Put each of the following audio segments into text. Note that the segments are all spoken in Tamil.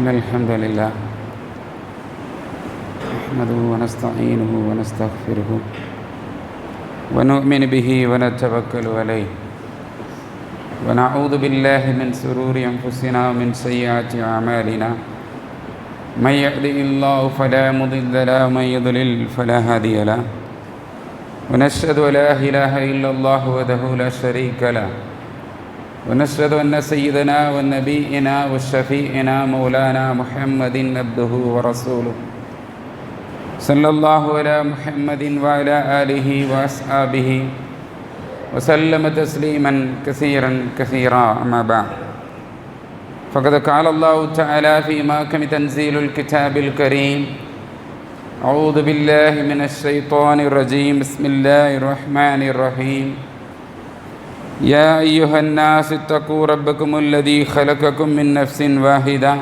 إن الحمد لله نحمده ونستعينه ونستغفره ونؤمن به ونتوكل عليه ونعوذ بالله من شرور أنفسنا ومن سيئات أعمالنا من يهده الله فلا مضل له ومن يضلل فلا هادي له ونشهد أن لا إله إلا الله وحده لا شريك له ونشهد أن سيدنا ونبينا وشفيعنا مولانا محمد عبده ورسوله صلى الله على محمد وعلى آله وأصحابه وسلم تسليما كثيرا كثيرا. أما بعد فقد قال الله تعالى في محكم تنزيل الكتاب الكريم: أعوذ بالله من الشيطان الرجيم. بسم الله الرحمن الرحيم. يا أيها الناس اتقوا ربكم الذي خلقكم من نفس واحدة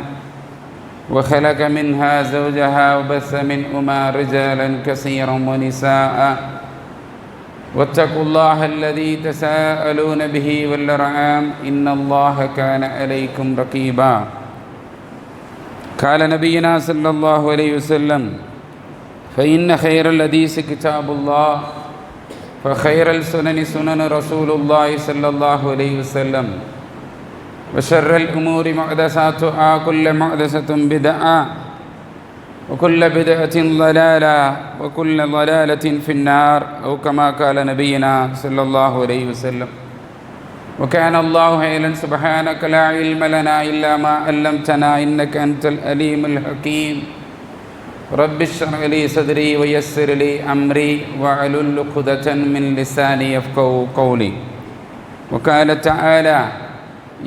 وخلق منها زوجها وبث منهما رجالا كثيرا ونساء واتقوا الله الذي تساءلون به والأرحام إن الله كان عليكم رقيبا. قال نبينا صلى الله عليه وسلم: فإن خير الحديث كتاب الله وخير السنن سنن رسول الله صلى الله عليه وسلم وشر الأمور محدثاتها كل محدثة بدعة وكل بدعة ضلالة وكل ضلالة في النار أو كما قال نبينا صلى الله عليه وسلم. وكان الله حيلا سبحانك لا علم لنا إلا ما علمتنا إنك أنت العليم الحكيم. رب اشرح لي صدري ويسر لي أمري واحلل عقدة من لساني يفقهوا قولي. وقال تعالى: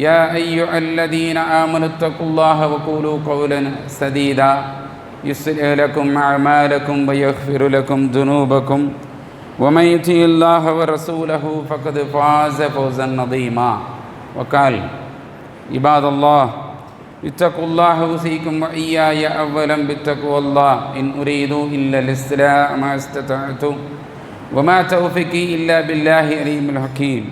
يا أيها الذين آمنوا اتقوا الله وقولوا قولا سديدا يصلح لكم أعمالكم ويغفر لكم ذنوبكم ومن يطع الله ورسوله فقد فاز فوزا عظيما. وقال: عباد الله اتقوا الله أوصيكم وإياي أولا بتقوى الله إن أريد إلا الإصلاح ما استطعت وما توفيقي إلا بالله العليم الحكيم.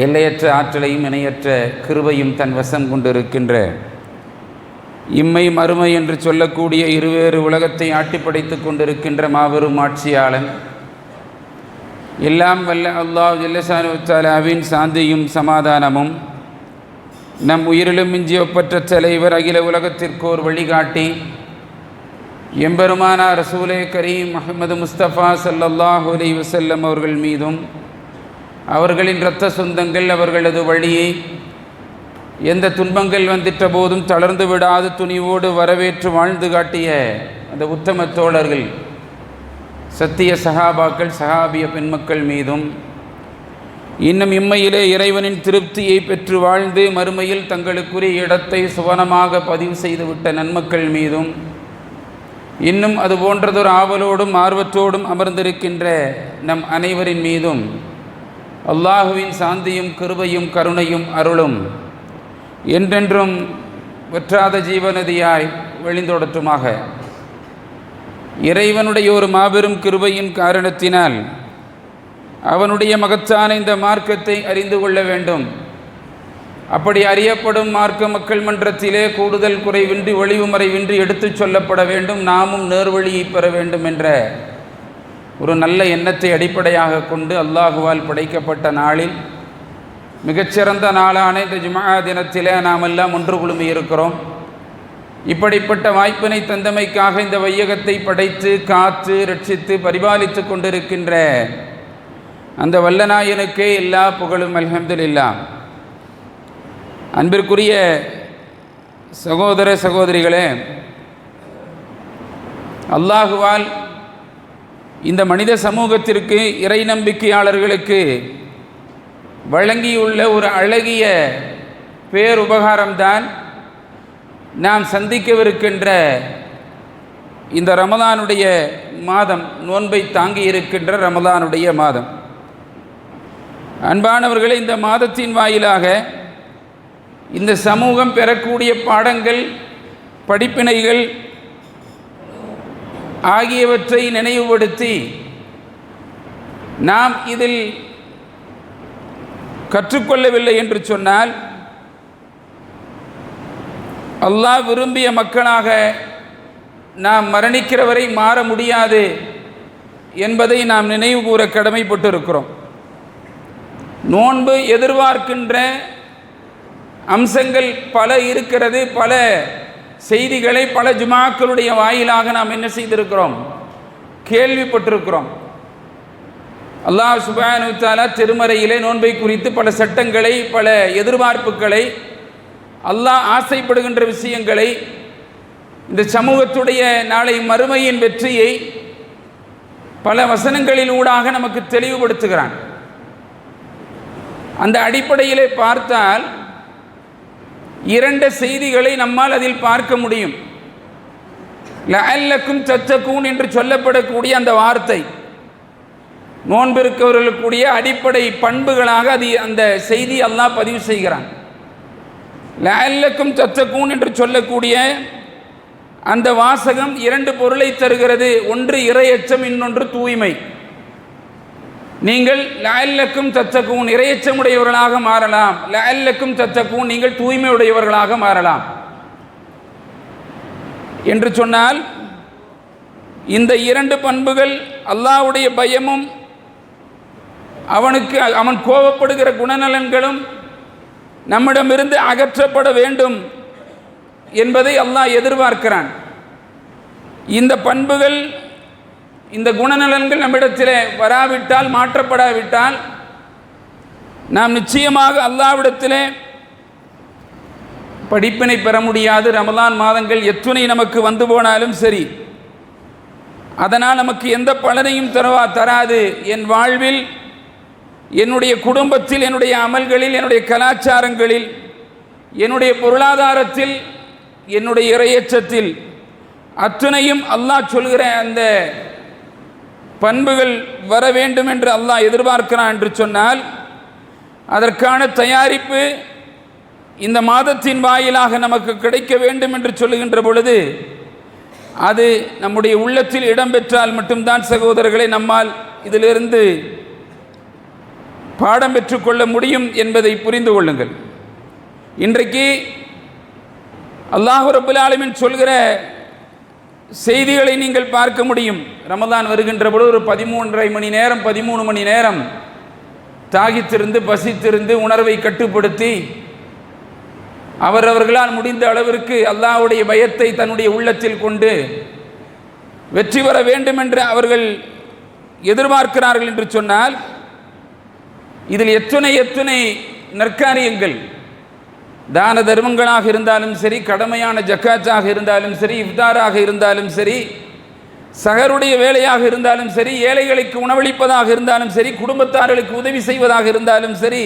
எல்லையற்ற ஆற்றலையும் இணையற்ற கிருபையும் தன் வசம் கொண்டிருக்கின்ற இம்மை மறுமை என்று சொல்லக்கூடிய இருவேறு உலகத்தை ஆட்டிப்படைத்து கொண்டிருக்கின்ற மாபெரும் ஆட்சியாளன், எல்லாம் வல்ல அல்லாஹ் ஜல்லஷானு தஆலாவின் சாந்தியும் சமாதானமும் நம் உயிரிலும் மிஞ்சி ஒப்பற்ற தலைவர், அகில உலகத்திற்கோர் வழிகாட்டி எம்பெருமானார் ரசூலே கரீம் முஹம்மது முஸ்தபா ஸல்லல்லாஹு அலைஹி வஸல்லம் அவர்கள் மீதும், அவர்களின் இரத்த சொந்தங்கள் அவர்களது வழியை எந்த துன்பங்கள் வந்திட்ட போதும் தளர்ந்து விடாது துணிவோடு வரவேற்று வாழ்ந்து காட்டிய அந்த உத்தம தோழர்கள், சத்திய சஹாபாக்கள், சஹாபிய பெண்மக்கள் மீதும், இன்னும் இம்மையிலே இறைவனின் திருப்தியை பெற்று வாழ்ந்து மறுமையில் தங்களுக்குரிய இடத்தை சுவனமாக பதிவு செய்துவிட்ட நன்மக்கள் மீதும், இன்னும் அது போன்றதொரு ஆவலோடும் ஆர்வத்தோடும் அமர்ந்திருக்கின்ற நம் அனைவரின் மீதும் அல்லாஹுவின் சாந்தியும் கிருபையும் கருணையும் அருளும் என்றென்றும் வற்றாத ஜீவநதியாய் வழிந்தோடட்டுமாக. இறைவனுடைய ஒரு மாபெரும் கிருபையின் காரணத்தினால் அவனுடைய மகத்தான இந்த மார்க்கத்தை அறிந்து கொள்ள வேண்டும். அப்படி அறியப்படும் மார்க்க மக்கள் மன்றத்திலே கூடுதல் குறைவின்றி ஒளிவுமறைவின்றி எடுத்துச் சொல்லப்பட வேண்டும். நாமும் நேர்வழியை பெற வேண்டும் என்ற ஒரு நல்ல எண்ணத்தை அடிப்படையாக கொண்டு அல்லாஹுவால் படைக்கப்பட்ட நாளில், மிகச்சிறந்த நாளான இந்த ஜும்ஆ தினத்திலே நாம் எல்லாம் ஒன்று குழுமி இருக்கிறோம். இப்படிப்பட்ட வாய்ப்பினை தந்தமைக்காக இந்த வையகத்தை படைத்து காத்து ரட்சித்து பரிபாலித்து கொண்டிருக்கின்ற அந்த வல்லநாயனுக்கே எல்லா புகழும். அல்ஹம்துலில்லாஹ். அன்பிற்குரிய சகோதர சகோதரிகளே, அல்லாஹுவால் இந்த மனித சமூகத்திற்கு, இறை நம்பிக்கையாளர்களுக்கு வழங்கியுள்ள ஒரு அழகிய பேருபகாரம்தான் நாம் சந்திக்கவிருக்கின்ற இந்த ரமலானுடைய மாதம், நோன்பை தாங்கி இருக்கின்ற ரமலானுடைய மாதம். அன்பானவர்களே, இந்த மாதத்தின் வாயிலாக இந்த சமூகம் பெறக்கூடிய பாடங்கள், படிப்பினைகள் ஆகியவற்றை நினைவுபடுத்தி நாம் இதில் கற்றுக்கொள்ளவில்லை என்று சொன்னால் அல்லாஹ் விரும்பிய மக்களாக நாம் மரணிக்கிற வரை மாற முடியாது என்பதை நாம் நினைவு கூற கடமைப்பட்டிருக்கிறோம். நோன்பு எதிர்பார்க்கின்ற அம்சங்கள் பல இருக்கிறது. பல செய்திகளை பல ஜுமாக்களுடைய வாயிலாக நாம் என்ன செய்திருக்கிறோம், கேள்விப்பட்டிருக்கிறோம். அல்லாஹ் சுப்ஹானஹு வ தஆலா திருமறையிலே நோன்பை குறித்து பல சட்டங்களை, பல எதிர்பார்ப்புகளை, அல்லாஹ் ஆசைப்படுகின்ற விஷயங்களை, இந்த சமூகத்துடைய நாளை மறுமையின் வெற்றியை பல வசனங்களின் ஊடாக நமக்கு தெளிவுபடுத்துகிறான். அந்த அடிப்படையிலே பார்த்தால் இரண்டு செய்திகளை நம்மால் அதில் பார்க்க முடியும். லஅல்லக்கும் தத்தகூன் என்று சொல்லப்படக்கூடிய அந்த வார்த்தை நோன்பிருக்கவர்களுக்குரிய அடிப்படை பண்புகளாக அந்த செய்தி அல்லாஹ் பதிவு செய்கிறான். லஅல்லக்கும் தத்தகூன் என்று சொல்லக்கூடிய அந்த வாசகம் இரண்டு பொருளை தருகிறது. ஒன்று இறையச்சம், இன்னொன்று தூய்மை. நீங்கள் லஅல்லக்கும் தத்தகூன் இறையச்சமுடையவர்களாக மாறலாம், லஅல்லக்கும் தத்தகூன் நீங்கள் தூய்மையுடையவர்களாக மாறலாம் என்று சொன்னால் இந்த இரண்டு பண்புகள் அல்லாஹ்வுடைய பயமும் அவன் கோபப்படுகிற குணநலன்களும் நம்மிடமிருந்து அகற்றப்பட வேண்டும் என்பதை அல்லாஹ் எதிர்பார்க்கிறான். இந்த பண்புகள், இந்த குணநலன்கள் நம்மிடத்தில் வராவிட்டால், மாற்றப்படாவிட்டால் நாம் நிச்சயமாக அல்லாஹ்விடத்திலே படிப்பினை பெற முடியாது. ரமலான் மாதங்கள் எத்துணை நமக்கு வந்து போனாலும் சரி, அதனால் நமக்கு எந்த பலனையும் தராது. என் வாழ்வில், என்னுடைய குடும்பத்தில், என்னுடைய அமல்களில், என்னுடைய கலாச்சாரங்களில், என்னுடைய பொருளாதாரத்தில், என்னுடைய இறையச்சத்தில் அத்துணையும் அல்லாஹ் சொல்கிற அந்த பண்புகள் வர வேண்டும் என்று அல்லாஹ் எதிர்பார்க்கிறான் என்று சொன்னால் அதற்கான தயாரிப்பு இந்த மாதத்தின் வாயிலாக நமக்கு கிடைக்க வேண்டும் என்று சொல்லுகின்ற பொழுது அது நம்முடைய உள்ளத்தில் இடம்பெற்றால் மட்டும்தான் சகோதரர்களை நம்மால் இதிலிருந்து பாடம் பெற்றுக்கொள்ள முடியும் என்பதை புரிந்து கொள்ளுங்கள். இன்றைக்கு அல்லாஹ் ரப்பல் ஆலமீன் சொல்கிற செய்திகளை நீங்கள் பார்க்க முடியும். ரமலான் வருகின்ற பொழுது ஒரு 13 மணி நேரம் தாகித்திருந்து, பசித்திருந்து, உணர்வை கட்டுப்படுத்தி அவரவர்களால் முடிந்த அளவிற்கு அல்லாஹ்வுடைய பயத்தை தன்னுடைய உள்ளத்தில் கொண்டு வெற்றி பெற வேண்டும் என்று அவர்கள் எதிர்பார்க்கிறார்கள் என்று சொன்னால் இதில் எத்துணை நற்காரியங்கள், தான தர்மங்களாக இருந்தாலும் சரி, கடமையான ஜக்காத்தாக இருந்தாலும் சரி, இஃப்தாராக இருந்தாலும் சரி, சஹருடைய வேலையாக இருந்தாலும் சரி, ஏழைகளுக்கு உணவளிப்பதாக இருந்தாலும் சரி, குடும்பத்தார்களுக்கு உதவி செய்வதாக இருந்தாலும் சரி,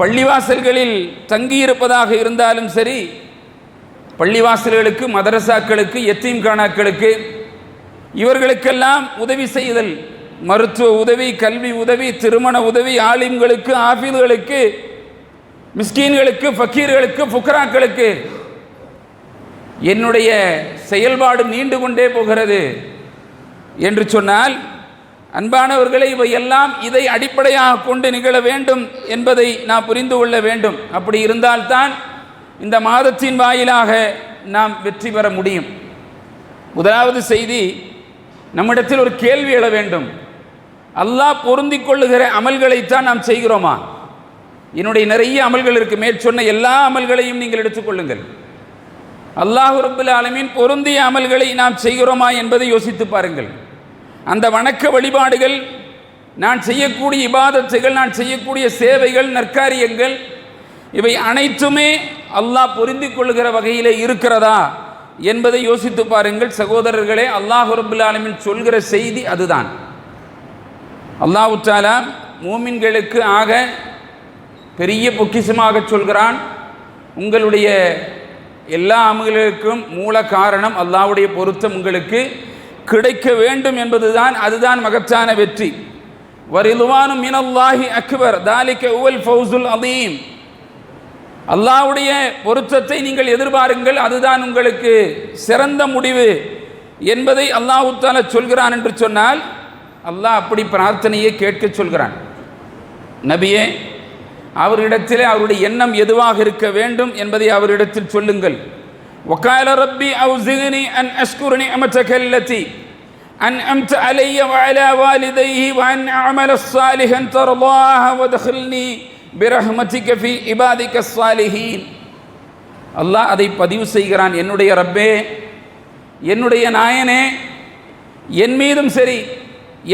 பள்ளிவாசல்களில் தங்கியிருப்பதாக இருந்தாலும் சரி, பள்ளிவாசல்களுக்கு, மதரசாக்களுக்கு, யத்தீம் கானாக்களுக்கு, இவர்களுக்கெல்லாம் உதவி செய்தல், மருத்துவ உதவி, கல்வி உதவி, திருமண உதவி, ஆலிம்களுக்கு, ஆஃபீதுகளுக்கு, மிஸ்கீன்களுக்கு, ஃபக்கீர்களுக்கு, ஃபுக்ராக்களுக்கு, என்னுடைய செயல்பாடு நீண்டு கொண்டே போகிறது என்று சொன்னால் அன்பானவர்களை இவையெல்லாம் இதை அடிப்படையாக கொண்டு நிகழ வேண்டும் என்பதை நாம் புரிந்து கொள்ள வேண்டும். அப்படி இருந்தால்தான் இந்த மாதத்தின் வாயிலாக நாம் வெற்றி பெற முடியும். முதலாவது செய்தி, நம்மிடத்தில் ஒரு கேள்வி எழ வேண்டும். அல்லாஹ் பொருந்திக் கொள்ளுகிற அமல்களைத்தான் நாம் செய்கிறோமா? என்னுடைய நிறைய அமல்கள் இருக்கு, மேற்சொன்ன எல்லா அமல்களையும் நீங்கள் எடுத்துக்கொள்ளுங்கள். அல்லாஹ் ரப்பல் ஆலமீன் பொருந்திய அமல்களை நாம் செய்கிறோமா என்பதை யோசித்து பாருங்கள். அந்த வணக்க வழிபாடுகள், நான் செய்யக்கூடிய இபாதத்துகள், நான் செய்யக்கூடிய சேவைகள், நற்காரியங்கள், இவை அனைத்துமே அல்லாஹ் பொருந்திக் கொள்ளுகிற வகையில் இருக்கிறதா என்பதை யோசித்து பாருங்கள். சகோதரர்களே, அல்லாஹ் ரப்பல் ஆலமீன் சொல்கிற செய்தி அதுதான். அல்லாஹ் தஆலா மூமின்களுக்கு ஆக பெரிய பொக்கிஷமாக சொல்கிறான், உங்களுடைய எல்லா அமல்களுக்கும் மூல காரணம் அல்லாஹ்வுடைய பொருத்தம் உங்களுக்கு கிடைக்க வேண்டும் என்பதுதான். அதுதான் மகத்தான வெற்றி. வரிதுவானு மினல்லாஹி அக்பர் தாலிக உவல் ஃபௌசுல் அதீம். அல்லாஹ்வுடைய பொருத்தத்தை நீங்கள் எதிர்பாருங்கள், அதுதான் உங்களுக்கு சிறந்த முடிவு என்பதை அல்லாஹ் தஆலா சொல்கிறான் என்று சொன்னால் அல்லாஹ் அப்படி பிரார்த்தனையை கேட்க சொல்கிறான். நபியே, அவரிடத்திலே அவருடைய எண்ணம் எதுவாக இருக்க வேண்டும் என்பதை அவரிடத்தில் சொல்லுங்கள். وقال ربي أوزعني أن أشكر نعمتك التي أنعمت علي وعلى والديه وأن أعمل صالحا ترضاها وادخلني برحمتك في عبادك الصالحين. அல்லாஹ் அதை பதிவு செய்கிறான். என்னுடைய ரப்பே, என்னுடைய நாயனே, என் மீதும் சரி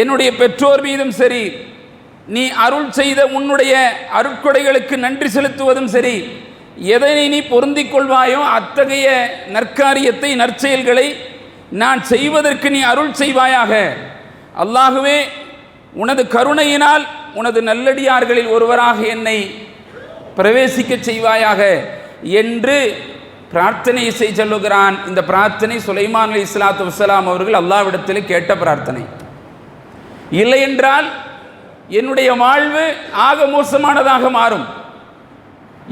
என்னுடைய பெற்றோர் மீதும் சரி நீ அருள் செய்த உன்னுடைய அருட்கொடைகளுக்கு நன்றி செலுத்துவதும் சரி, எதனை நீ பொருந்திக் கொள்வாயோ அத்தகைய நற்காரியத்தை நற்செயல்களை நான் செய்வதற்கு நீ அருள் செய்வாயாக. அல்லாஹுவே, உனது கருணையினால் உனது நல்லடியார்களில் ஒருவராக என்னை பிரவேசிக்க செய்வாயாக என்று பிரார்த்தனை சொல்லுகிறான். இந்த பிரார்த்தனை சுலைமான் அலைஹிஸ்ஸலாத்து வஸ்ஸலாம் அவர்கள் அல்லாஹ்விடத்தில் கேட்ட பிரார்த்தனை. இல்லை என்றால் என்னுடைய வாழ்வு ஆக மோசமானதாக மாறும்.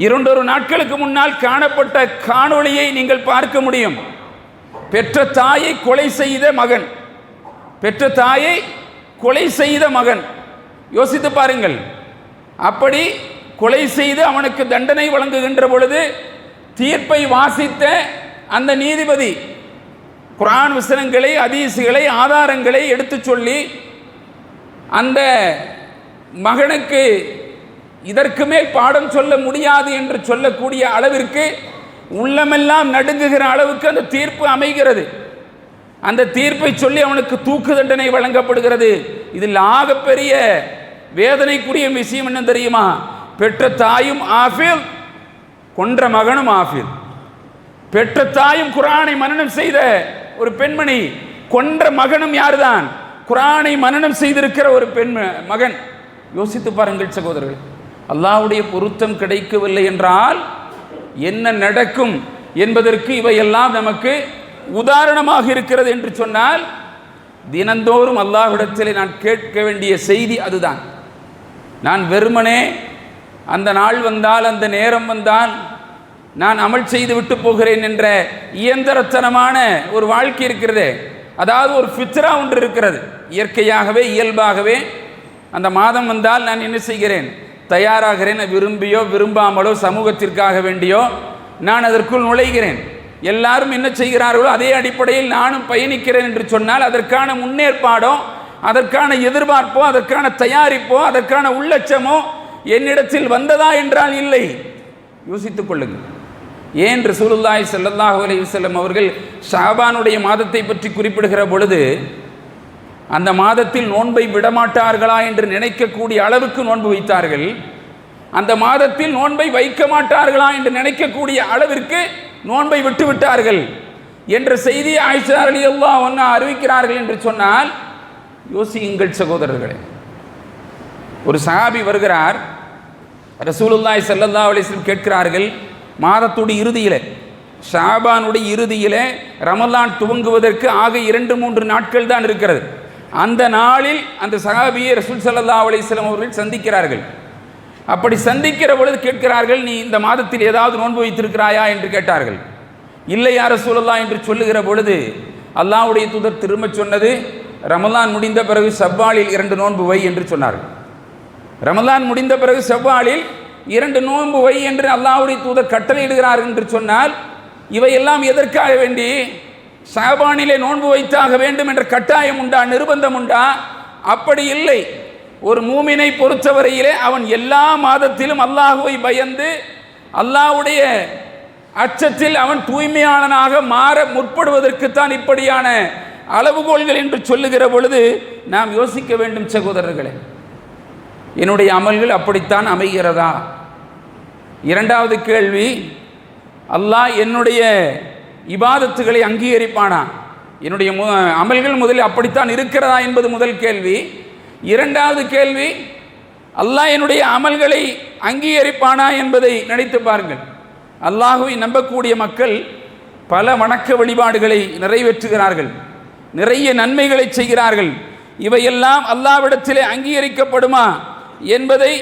2 நாட்களுக்கு முன்னால் காணப்பட்ட காணொளியை நீங்கள் பார்க்க முடியும். பெற்ற தாயை கொலை செய்த மகன், பெற்ற தாயை கொலை செய்த மகன். யோசித்து பாருங்கள். அப்படி கொலை செய்து அவனுக்கு தண்டனை வழங்குகின்ற பொழுது தீர்ப்பை வாசித்த அந்த நீதிபதி குர்ஆன் வசனங்களை, ஹதீஸ்களை, ஆதாரங்களை எடுத்து சொல்லி அந்த மகனுக்கு இதற்கு மேல் பாடம் சொல்ல முடியாது என்று சொல்லக்கூடிய அளவிற்கு உள்ளமெல்லாம் நடுங்குகிற அளவுக்கு அந்த தீர்ப்பு அமைகிறது. அந்த தீர்ப்பை சொல்லி அவனுக்கு தூக்கு தண்டனை வழங்கப்படுகிறது. இதில் ஆகப்பெரிய வேதனைக்குரிய விஷயம் என்ன தெரியுமா? பெற்ற தாயும் ஆஃபில், கொன்ற மகனும் ஆஃபில். பெற்ற தாயும் குர்ஆனை மனனம் செய்த ஒரு பெண்மணி, கொன்ற மகனும் யார்தான்? குர்ஆனை மனனம் செய்திருக்கிற ஒரு மகன். யோசித்து பாருங்கள் சகோதரர்கள். அல்லாஹ்வுடைய பொருத்தம் கிடைக்கவில்லை என்றால் என்ன நடக்கும் என்பதற்கு இவையெல்லாம் நமக்கு உதாரணமாக இருக்கிறது என்று சொன்னால், தினந்தோறும் அல்லாஹ்விடத்தில் நான் கேட்க வேண்டிய செய்தி அதுதான். நான் வெறுமனே அந்த நாள் வந்தால், அந்த நேரம் வந்தால் நான் அமல் செய்து விட்டு போகிறேன் என்ற இயந்திரத்தனமான ஒரு வாழ்க்கை இருக்கிறது. அதாவது ஒரு ஃபித்ரா ஒன்று இருக்கிறது. இயற்கையாகவே இயல்பாகவே அந்த மாதம் வந்தால் நான் என்ன செய்கிறேன்? தயாராகிறேன். விரும்பியோ விரும்பாமலோ சமூகத்திற்காக வேண்டியோ நான் அதற்குள் நுழைகிறேன். எல்லாரும் என்ன செய்கிறார்களோ அதே அடிப்படையில் நானும் பயணிக்கிறேன் என்று சொன்னால் அதற்கான முன்னேற்பாடோ, அதற்கான எதிர்பார்ப்போ, அதற்கான தயாரிப்போ, அதற்கான உள்ளட்சமோ என்னிடத்தில் வந்ததா என்றால் இல்லை. யோசித்துக் கொள்ளுங்கள். ஏன் ரசூலுல்லாஹி ஸல்லல்லாஹு அலைஹி வஸல்லம் அவர்கள் ஷாபானுடைய மாதத்தை பற்றி குறிப்பிடுகிற பொழுது அந்த மாதத்தில் நோன்பை விடமாட்டார்களா என்று நினைக்கக்கூடிய அளவுக்கு நோன்பு வைத்தார்கள். அந்த மாதத்தில் நோன்பை வைக்க மாட்டார்களா என்று நினைக்கக்கூடிய அளவிற்கு நோன்பை விட்டுவிட்டார்கள் என்ற செய்தியை ஆயிஷா ரலியல்லாஹு அன்ஹா அறிவிக்கிறார்கள் என்று சொன்னால் யோசியுங்கள் சகோதரர்களே. ஒரு சஹாபி வருகிறார், ரசூலுல்லாஹி ஸல்லல்லாஹு அலைஹி வஸல்லம் கேட்கிறார்கள், மாதத்துடைய இறுதியில், ஷாபானுடைய இறுதியில், ரமலான் துவங்குவதற்கு ஆக 2-3 நாட்கள் தான் இருக்கிறது. அந்த நாளில் அந்த சஹாபியை ரசூல் ஸல்லல்லாஹு அலைஹி வஸல்லம் அவர்கள் சந்திக்கிறார்கள். அப்படி சந்திக்கிற பொழுது கேட்கிறார்கள், நீ இந்த மாதத்தில் ஏதாவது நோன்பு வைத்திருக்கிறாயா என்று கேட்டார்கள். இல்லை யா ரசூலல்லாஹ் என்று சொல்லுகிற பொழுது அல்லாஹ்வுடைய தூதர் திரும்ப சொன்னது, ரமலான் முடிந்த பிறகு ஷவ்வாலில் 2 நோன்பு வை என்று சொன்னார்கள். ரமலான் முடிந்த பிறகு ஷவ்வாலில் 2 நோன்பு வை என்று அல்லாஹ்வுடைய தூதர் கட்டளையிடுகிறார் என்று சொன்னால் இவையெல்லாம் எதற்காக வேண்டி? ஷாபானிலே நோன்பு வைத்தாக வேண்டும் என்ற கட்டாயம் உண்டா, நிர்பந்தம் உண்டா? அப்படி இல்லை. ஒரு மூமினை பொறுத்தவரையிலே அவன் எல்லா மாதத்திலும் அல்லாஹுவை பயந்து அல்லாஹ்வுடைய அச்சத்தில் அவன் தூய்மையாளனாக மாற முற்படுவதற்குத்தான் இப்படியான அளவுகோல்கள் என்று சொல்லுகிற பொழுது நாம் யோசிக்க வேண்டும் சகோதரர்களே. என்னுடைய அமல்கள் அப்படித்தான் அமைகிறதா? இரண்டாவது கேள்வி, அல்லாஹ் என்னுடைய இபாதத்துகளை அங்கீகரிப்பானா? என்னுடைய அமல்கள் முதலில் அப்படித்தான் இருக்கிறதா என்பது முதல் கேள்வி. இரண்டாவது கேள்வி, அல்லாஹ் என்னுடைய அமல்களை அங்கீகரிப்பானா என்பதை நினைத்து பாருங்கள். அல்லாஹுவை நம்பக்கூடிய மக்கள் பல வணக்க வழிபாடுகளை நிறைவேற்றுகிறார்கள், நிறைய நன்மைகளை செய்கிறார்கள். இவையெல்லாம் அல்லாஹ்விடத்திலே அங்கீகரிக்கப்படுமா என்பதை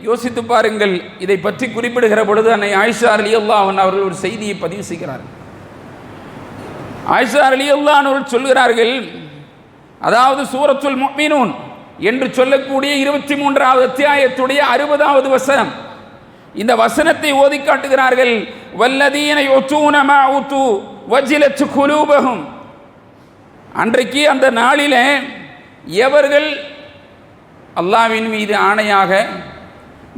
யோசித்து பாருங்கள். இதை பற்றி குறிப்பிடுகிற பொழுது அன்னை ஆயிஷா ரலியல்லாஹு அன்ஹா அவர்கள் ஒரு செய்தியை பதிவு செய்கிறார்கள். ஆயிஷா ரலியல்லாஹு அன்ஹா அவர்கள் சொல்கிறார்கள், அதாவது சூரத்துல் முஃமினூன் என்று சொல்லக்கூடிய 23வது அத்தியாயத்துடைய 60வது வசனம், இந்த வசனத்தை ஓதி காட்டுகிறார்கள். வல்லதீன யுத்தூன மா உத்து வஜிலத் குலூபஹும். அன்றைக்கு அந்த நாளிலே எவர்கள் அல்லாஹ்வின் மீது ஆணையாக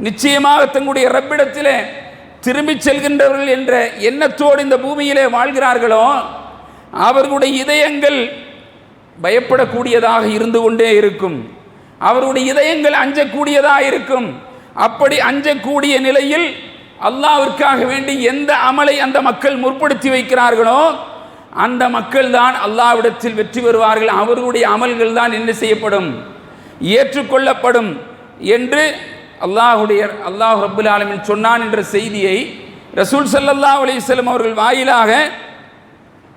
நிச்சயமாக தங்களுடைய ரப்பிடத்திலே திரும்பி செல்கின்றவர்கள் என்ற எண்ணத்தோடு இந்த பூமியிலே வாழ்கிறார்களோ அவர்களுடைய இதயங்கள் பயப்படக்கூடியதாக இருந்து கொண்டே இருக்கும். அவருடைய இதயங்கள் அஞ்சக்கூடியதாக இருக்கும். அப்படி அஞ்சக்கூடிய நிலையில் அல்லாஹ்விற்காக வேண்டி எந்த அமலை அந்த மக்கள் முற்படுத்தி வைக்கிறார்களோ அந்த மக்கள் தான் அல்லாஹ்விடத்தில் வெற்றி பெறுவார்கள். அவர்களுடைய அமல்கள் தான் என்ன செய்யப்படும், ஏற்றுக்கொள்ளப்படும் என்று அல்லாஹ் ரப்புல் ஆலமீன் சொன்னான் என்ற செய்தியை ரசூல் ஸல்லல்லாஹு அலைஹி வஸல்லம் அவர்கள் வாயிலாக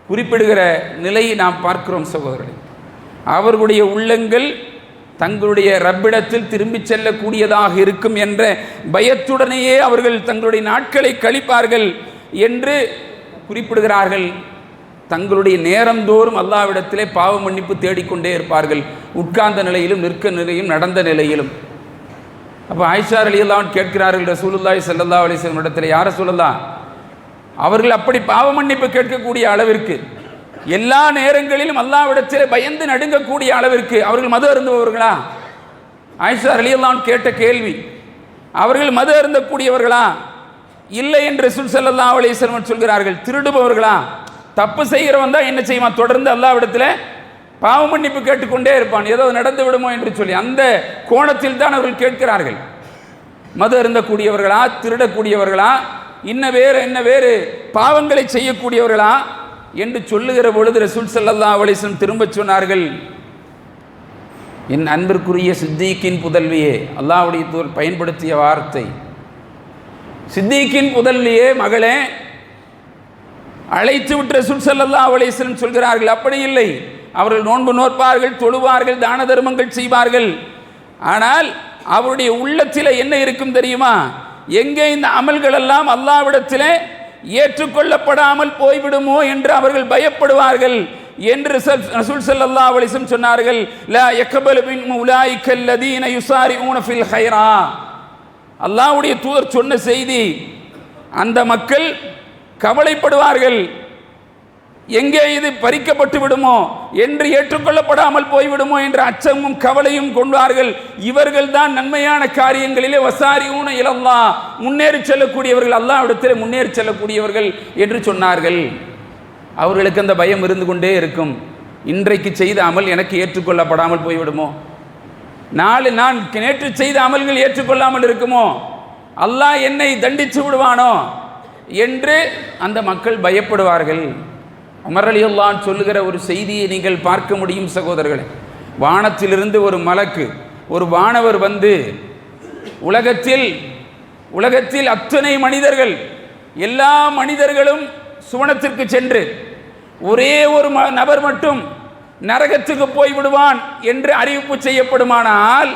குறிப்பிடுகிற நிலையை நாம் பார்க்கிறோம் சகோதரர்களே. அவர்களுடைய உள்ளங்கள் தங்களுடைய ரப்பிடத்தில் திரும்பி செல்லக்கூடியதாக இருக்கும் என்ற பயத்துடனேயே அவர்கள் தங்களுடைய நாட்களை கழிப்பார்கள் என்று குறிப்பிடுகிறார்கள். தங்களுடைய நேரந்தோறும் அல்லாஹ்விடத்திலே பாவ மன்னிப்பு தேடிக்கொண்டே இருப்பார்கள், உட்கார்ந்த நிலையிலும் நிற்க நிலையிலும் நடந்த நிலையிலும். அப்போ ஆயிஷா ரலியல்லாஹு அன்ஹா கேட்கிறார்கள் ரசூலுல்லாஹி ஸல்லல்லாஹு அலைஹி வஸல்லம் இடத்துல, யார் ரசூலல்லாஹ், அவர்கள் அப்படி பாவ மன்னிப்பு கேட்கக்கூடிய அளவிற்கு எல்லா நேரங்களிலும் அல்லாஹ்விடத்திலே பயந்து நடுங்கக்கூடிய அளவிற்கு அவர்கள் மது அருந்துபவர்களா? ஆயிஷா ரலியல்லாஹு அன்ஹா கேட்ட கேள்வி, அவர்கள் மது அருந்தக்கூடியவர்களா? இல்லை என்று ரசூல் ஸல்லல்லாஹு அலைஹி வஸல்லம் சொல்கிறார்கள். திருடுபவர்களா? தப்பு செய்கிறவன் தான் என்ன செய்வான், தொடர்ந்து அல்லாஹ்விடத்தில் பாவ மன்னிப்பு கேட்டுக்கொண்டே இருப்பான், ஏதோ நடந்து விடுமோ என்று சொல்லி அந்த கோணத்தில் தான் அவர்கள் கேட்கிறார்கள். மது அருந்தக்கூடியவர்களா, திருடக்கூடியவர்களா, என்ன வேறு பாவங்களை செய்யக்கூடியவர்களா என்று சொல்லுகிற பொழுது ரசூல் ஸல்லல்லாஹு அலைஹி வஸல்லம் திரும்ப சொன்னார்கள், என் அன்பிற்குரிய சித்திக்கின் புதல்வியே, அல்லாஹ்வுடைய தூதர் பயன்படுத்திய வார்த்தை, சித்திக்கின் புதல்வியே, மகளே, அழைத்து விட்டு ரசூல் ஸல்லல்லாஹு அலைஹி வஸல்லம் சொல்கிறார்கள், அப்படி இல்லை, அவர்கள் நோன்பு நோற்பார்கள், தொழுவார்கள், தான தர்மங்கள் செய்வார்கள். ஆனால் அவருடைய உள்ளத்தில் என்ன இருக்கும் தெரியுமா? எங்கே இந்த அமல்கள் எல்லாம் அல்லாஹ்விடத்திலே ஏற்றுக்கொள்ளப்படாமல் போய்விடுமோ என்று அவர்கள் பயப்படுவார்கள் என்று ரசூல் ஸல்லல்லாஹு அலைஹி வஸல்லம் சொன்னார்கள். லா யக்பலு மின் உலாயிக அல்லதீன யுஸாரிஊன ஃபில் கைரா. அல்லாஹ்வுடைய தூதர் சொன்ன செய்தி, அந்த மக்கள் கவலைப்படுவார்கள், எங்கே இது பறிக்கப்பட்டு விடுமோ என்று, ஏற்றுக்கொள்ளப்படாமல் போய்விடுமோ என்ற அச்சமும் கவலையும் கொண்டார்கள். இவர்கள் தான் நன்மையான காரியங்களிலே வசாரிஊன இலல்லாஹ், முன்னேறி செல்லக்கூடியவர்கள், அல்லாஹ்விடத்தில் முன்னேறி செல்லக்கூடியவர்கள் என்று சொன்னார்கள். அவர்களுக்கு அந்த பயம் இருந்து கொண்டே இருக்கும், இன்றைக்கு செய்த அமல் எனக்கு ஏற்றுக்கொள்ளப்படாமல் போய்விடுமோ, நாளை நான் நேற்று செய்த அமல்கள் ஏற்றுக்கொள்ளாமல் இருக்குமோ, அல்லாஹ் என்னை தண்டித்து விடுவானோ என்று அந்த மக்கள் பயப்படுவார்கள். உமர் ரலியல்லாஹு அன்ஹு சொல்லுகிற ஒரு செய்தியை நீங்கள் பார்க்க முடியும் சகோதரர்களே. வானத்திலிருந்து ஒரு மலக்கு, ஒரு வானவர் வந்து உலகத்தில் அத்தனை மனிதர்கள், எல்லா மனிதர்களும் சுவனத்திற்கு சென்று ஒரே ஒரு நபர் மட்டும் நரகத்துக்கு போய்விடுவான் என்று அறிவிப்பு செய்யப்படுமானால்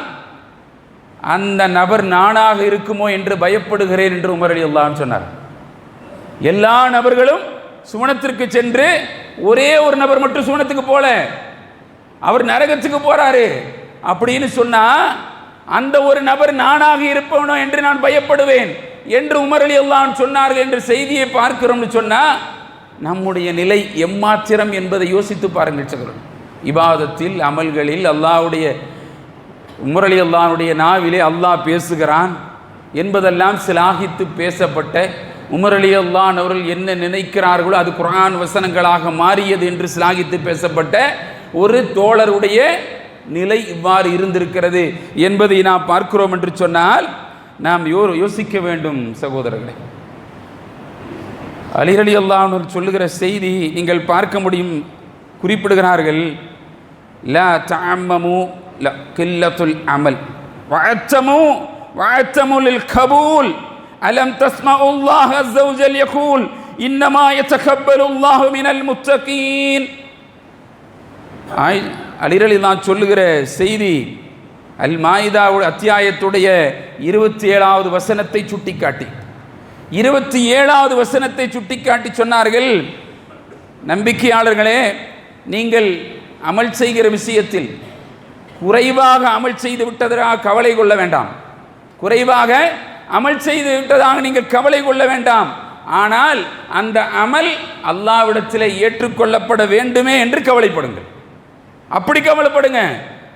அந்த நபர் நானாக இருக்குமோ என்று பயப்படுகிறேன் என்று உமர் ரலியல்லாஹு அன்ஹு சொன்னார். எல்லா நபர்களும் சுவனத்திற்கு சென்று ஒரே ஒரு நபர் மட்டும் சுவனத்துக்கு போல, அவர் நரகத்துக்கு போறாரு அப்படின்னு சொன்னா அந்த ஒரு நபர் நானாக இருப்பவனோ என்று நான் பயப்படுவேன் என்று உமர் ரலியல்லாஹு அன்ஹு சொன்னார்கள் என்ற செய்தியை பார்க்கிறோம்னு சொன்னா நம்முடைய நிலை எம்மாத்திரம் என்பதை யோசித்து பாருங்கள் சகோதரர். இபாதத்தில் அமல்களில் அல்லாஹ்வுடைய உமர் ரலியல்லாஹு அன்ஹுடைய நாவிலே அல்லாஹ் பேசுகிறான் என்பதெல்லாம் சிலாகித்து பேசப்பட்ட, உமர் ரலியல்லாஹு அன்ஹு அவர்கள் என்ன நினைக்கிறார்களோ அது குர்ஆன் வசனங்களாக மாறியது என்று சிலாகித்து பேசப்பட்ட ஒரு தோழருடைய நிலை இவ்வாறு இருந்திருக்கிறது என்பதை நாம் பார்க்கிறோம் என்று சொன்னால் நாம் யோசிக்க வேண்டும் சகோதரர்களே. அலி ரலியல்லாஹு அன்ஹு சொல்லுகிற செய்தி நீங்கள் பார்க்க முடியும். குறிப்பிடுகிறார்கள், லா தஅம்மமு லா கில்லத்துல் அமல் வஅத்தமு லில் கபூல் அலம் தஸ்மஉல்லாஹ் அஸ்ஸ வஜல் யகூல் இன்னமா யதகப்பலுல்லாஹு மினல் முத்தகீன். அலி ரலியல்லாஹு அன்ஹு சொல்லுகிற செய்தி அல் மாயிதா அத்தியாயத்துடைய 27வது வசனத்தை சுட்டிக்காட்டி 27வது வசனத்தை சுட்டிக்காட்டி சொன்னார்கள், நம்பிக்கையாளர்களே, நீங்கள் அமல் செய்கிற விஷயத்தில் குறைவாக அமல் செய்து விட்டதற்காக கவலை கொள்ள வேண்டாம், குறைவாக அமல் செய்து விட்டதாக நீங்கள் கவலை கொள்ள வேண்டாம். ஆனால் அந்த அமல் அல்லாஹ்விடத்தில் ஏற்றுக்கொள்ளப்பட வேண்டுமே என்று கவலைப்படுங்கள். அப்படி கவலைப்படுங்க.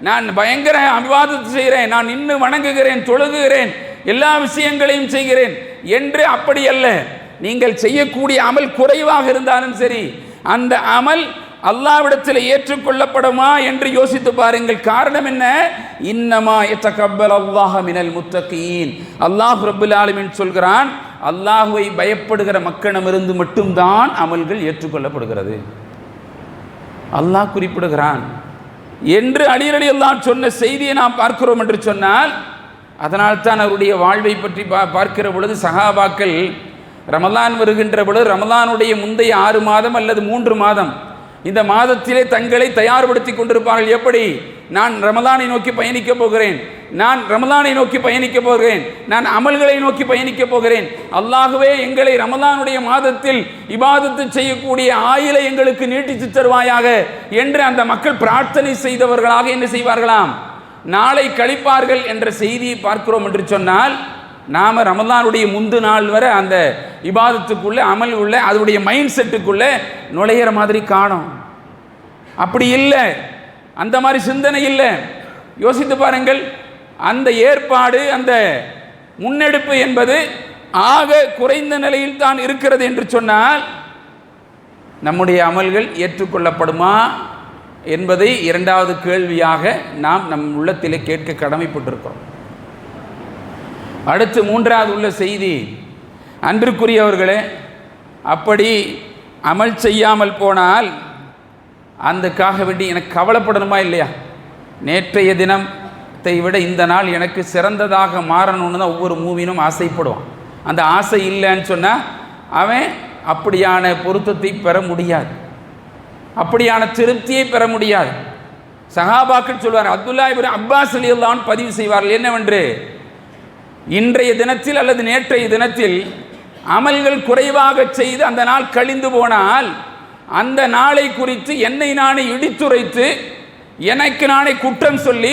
நான் பயங்கர அபிவாதத்தை செய்கிறேன், நான் இன்னும் வணங்குகிறேன், தொழுகுகிறேன், எல்லா விஷயங்களையும் செய்கிறேன் என்று அப்படி அல்ல. நீங்கள் செய்யக்கூடிய அமல் குறைவாக இருந்தாலும் சரி, அந்த அமல் அல்லாஹ்விடத்தில் ஏற்றுக்கொள்ளப்படுமா என்று யோசித்து பாருங்கள். காரணம் என்ன? இன்னமா யதகப்பல் அல்லாஹு மினல் முத்தகீன். அல்லாஹ் ரப்பல் ஆலமீன் சொல்கிறான், அல்லாஹ்வை பயப்படுகிற மக்களிடமிருந்து மட்டும்தான் அமல்கள் ஏற்றுக்கொள்ளப்படுகிறது. அல்லாஹ் குறிப்பிடுகிறான் என்று அலி ரலியல்லாஹு அன்ஹு சொன்ன செய்தியை நாம் பார்க்கிறோம் என்று சொன்னால், அதனால் தான் அவருடைய வாழ்வை பற்றி பார்க்கிற பொழுது சஹாபாக்கள் ரமலான் வருகின்ற பொழுது ரமலானுடைய முந்தைய 6 மாதம் அல்லது 3 மாதம் இந்த மாதத்திலே தங்களை தயார்படுத்தி கொண்டிருப்பார்கள். எப்படி? நான் ரமலானை நோக்கி பயணிக்க போகிறேன், நான் ரமலானை நோக்கி பயணிக்க போகிறேன், நான் அமல்களை நோக்கி பயணிக்க போகிறேன், அல்லாஹ்வே எங்களை ரமலானுடைய மாதத்தில் இபாதத்து செய்யக்கூடிய ஆயுளை எங்களுக்கு நீட்டித்து தருவாயாக என்று அந்த மக்கள் பிரார்த்தனை செய்தவர்களாக என்ன செய்வார்களாம், நாளை கழிப்பார்கள் என்ற செய்தியை பார்க்கிறோம் என்று சொன்னால், நாம் ரமலானுடைய முந்து நாள் வரை அந்த இபாதத்துக்குள்ளே அமல் உள்ள அதனுடைய மைண்ட் செட்டுக்குள்ளே நுழையிற மாதிரி காணும். அப்படி இல்லை, அந்த மாதிரி சிந்தனை இல்லை. யோசித்து பாருங்கள். அந்த ஏற்பாடு, அந்த முன்னெடுப்பு என்பது ஆக குறைந்த நிலையில் தான் இருக்கிறது என்று சொன்னால், நம்முடைய அமல்கள் ஏற்றுக்கொள்ளப்படுமா என்பதை இரண்டாவது கேள்வியாக நாம் நம் உள்ளத்திலே கேட்க கடமைப்பட்டிருக்கிறோம். அடுத்து மூன்றாவது உள்ள செய்தி, அன்பிற்குரியவர்களே, அப்படி அமல் செய்யாமல் போனால் அதுக்காக வேண்டி எனக்கு கவலைப்படணுமா இல்லையா? நேற்றைய தினத்தை விட இந்த நாள் எனக்கு சிறந்ததாக மாறணும்னு தான் ஒவ்வொரு மூவினும் ஆசைப்படுவான். அந்த ஆசை இல்லைன்னு சொன்னால் அவன் அப்படியான பொருத்தத்தை பெற முடியாது, அப்படியான திருப்தியை பெற முடியாது. சஹாபாக்கள் சொல்வார், அப்துல்லா இப்னு அப்பாஸ் ரலியல்லாஹு அன்ஹு பதிவு செய்வார்கள் என்னவென்று, இன்றைய தினத்தில் அல்லது நேற்றைய தினத்தில் அமல்கள் குறைவாக செய்து அந்த நாள் கழிந்து போனால் அந்த நாளை குறித்து என்னை நானே இடித்துரைத்து எனக்கு நானே குற்றம் சொல்லி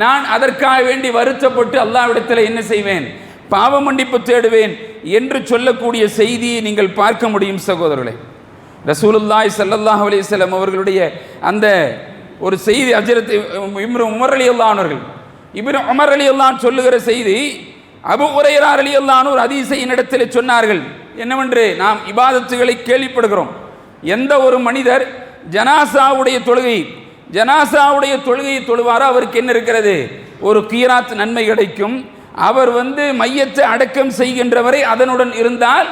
நான் அதற்காக வேண்டி வருத்தப்பட்டு அல்லாஹ்விடத்தில் என்ன செய்வேன், பாவ மன்னிப்பு தேடுவேன் என்று சொல்லக்கூடிய செய்தியை நீங்கள் பார்க்க முடியும் சகோதரர்களே. ரசூலுல்லாஹி ஸல்லல்லாஹு அலைஹி வஸல்லம் அவர்களுடைய அந்த ஒரு செய்தி, ஹஜ்ரத் இப்னு உமர் ரலியல்லாஹு அன்ஹு அவர்கள், இப்னு உமர் ரலியல்லாஹு அன்ஹு சொல்லுகிற செய்தி, அபூ ஹுரைரா ரலியல்லாஹு அன்ஹு ஒரு ஹதீஸை என்னிடத்தில் சொன்னார்கள். என்னவென்று, நாம் இபாதத்துகளை கேள்விப்படுகிறோம். எந்த ஒரு மனிதர் ஜனாசாவுடைய தொழுகையை தொழுவாரோ அவருக்கு என்ன இருக்கிறது, ஒரு கீராத் நன்மை கிடைக்கும். அவர் மையத்தை அடக்கம் செய்கின்றவரை அதனுடன் இருந்தால்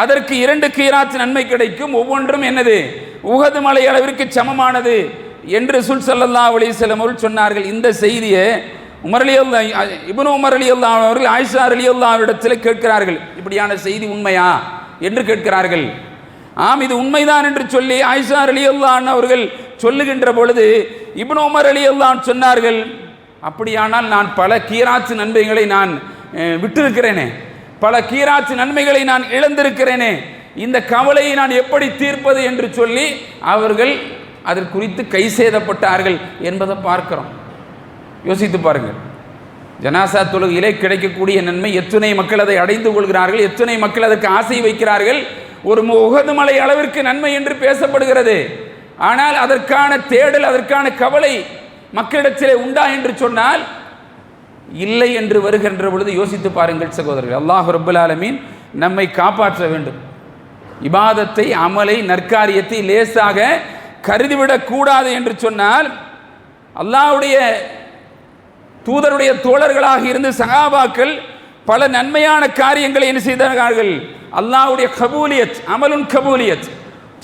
அதற்கு 2 கீராத் நன்மை கிடைக்கும். ஒவ்வொன்றும் என்னது, உஹது மலை அளவிற்கு சமமானது என்று ரசூல் ஸல்லல்லாஹு அலைஹி வஸல்லம் அவர்கள் சொன்னார்கள். இந்த செய்தியை இப்னு உமர் ரலியல்லாஹு அன்ஹு அவர்கள் ஆயிஷா ரலியல்லாஹு இடத்தில் கேட்கிறார்கள், இப்படியான செய்தி உண்மையா என்று கேட்கிறார்கள். ஆம், இது உண்மைதான் என்று சொல்லி ஆயிஷா ரலியல்லாஹு அன்ஹா அவர்கள் சொல்லுகின்ற பொழுது இப்னு உமர் ரலியல்லாஹு அன்ஹு சொன்னார்கள், அப்படியானால் நான் பல கீராத் நன்மைகளை நான் விட்டிருக்கிறேனே, பல கீராத் நன்மைகளை நான் இழந்திருக்கிறேனே, இந்த கவலையை நான் எப்படி தீர்ப்பது என்று சொல்லி அவர்கள் அதற்கு குறித்து கை சேதப்பட்டார்கள் என்பதை பார்க்கிறோம். யோசித்து பாருங்கள். ஜனாசா தொழுகையிலே கிடைக்கக்கூடிய நன்மை எத்தனை மக்கள் அதை அடைந்து கொள்கிறார்கள், எத்தனை மக்கள் அதற்கு ஆசை வைக்கிறார்கள். ஒரு உஹது மலை அளவிற்கு நன்மை என்று பேசப்படுகிறது. ஆனால் அதற்கான தேடல், அதற்கான கவலை மக்களிடத்திலே உண்டா என்று சொன்னால் இல்லை என்று வருகின்ற பொழுது யோசித்து பாருங்கள் சகோதரர்கள். அல்லாஹ் ரப்பல் ஆலமீன் நம்மை காப்பாற்ற வேண்டும். இபாதத்தை, அமலை, நற்காரியத்தை லேசாக கருதிவிடக் கூடாது என்று சொன்னால், அல்லாஹ்வுடைய தூதருடைய தோழர்களாக இருந்து சஹாபாக்கள் பல நன்மையான காரியங்களை என்ன செய்தார்கள், அல்லாஹ்வுடைய கபூலியத், அமலுன் கபூலியத்,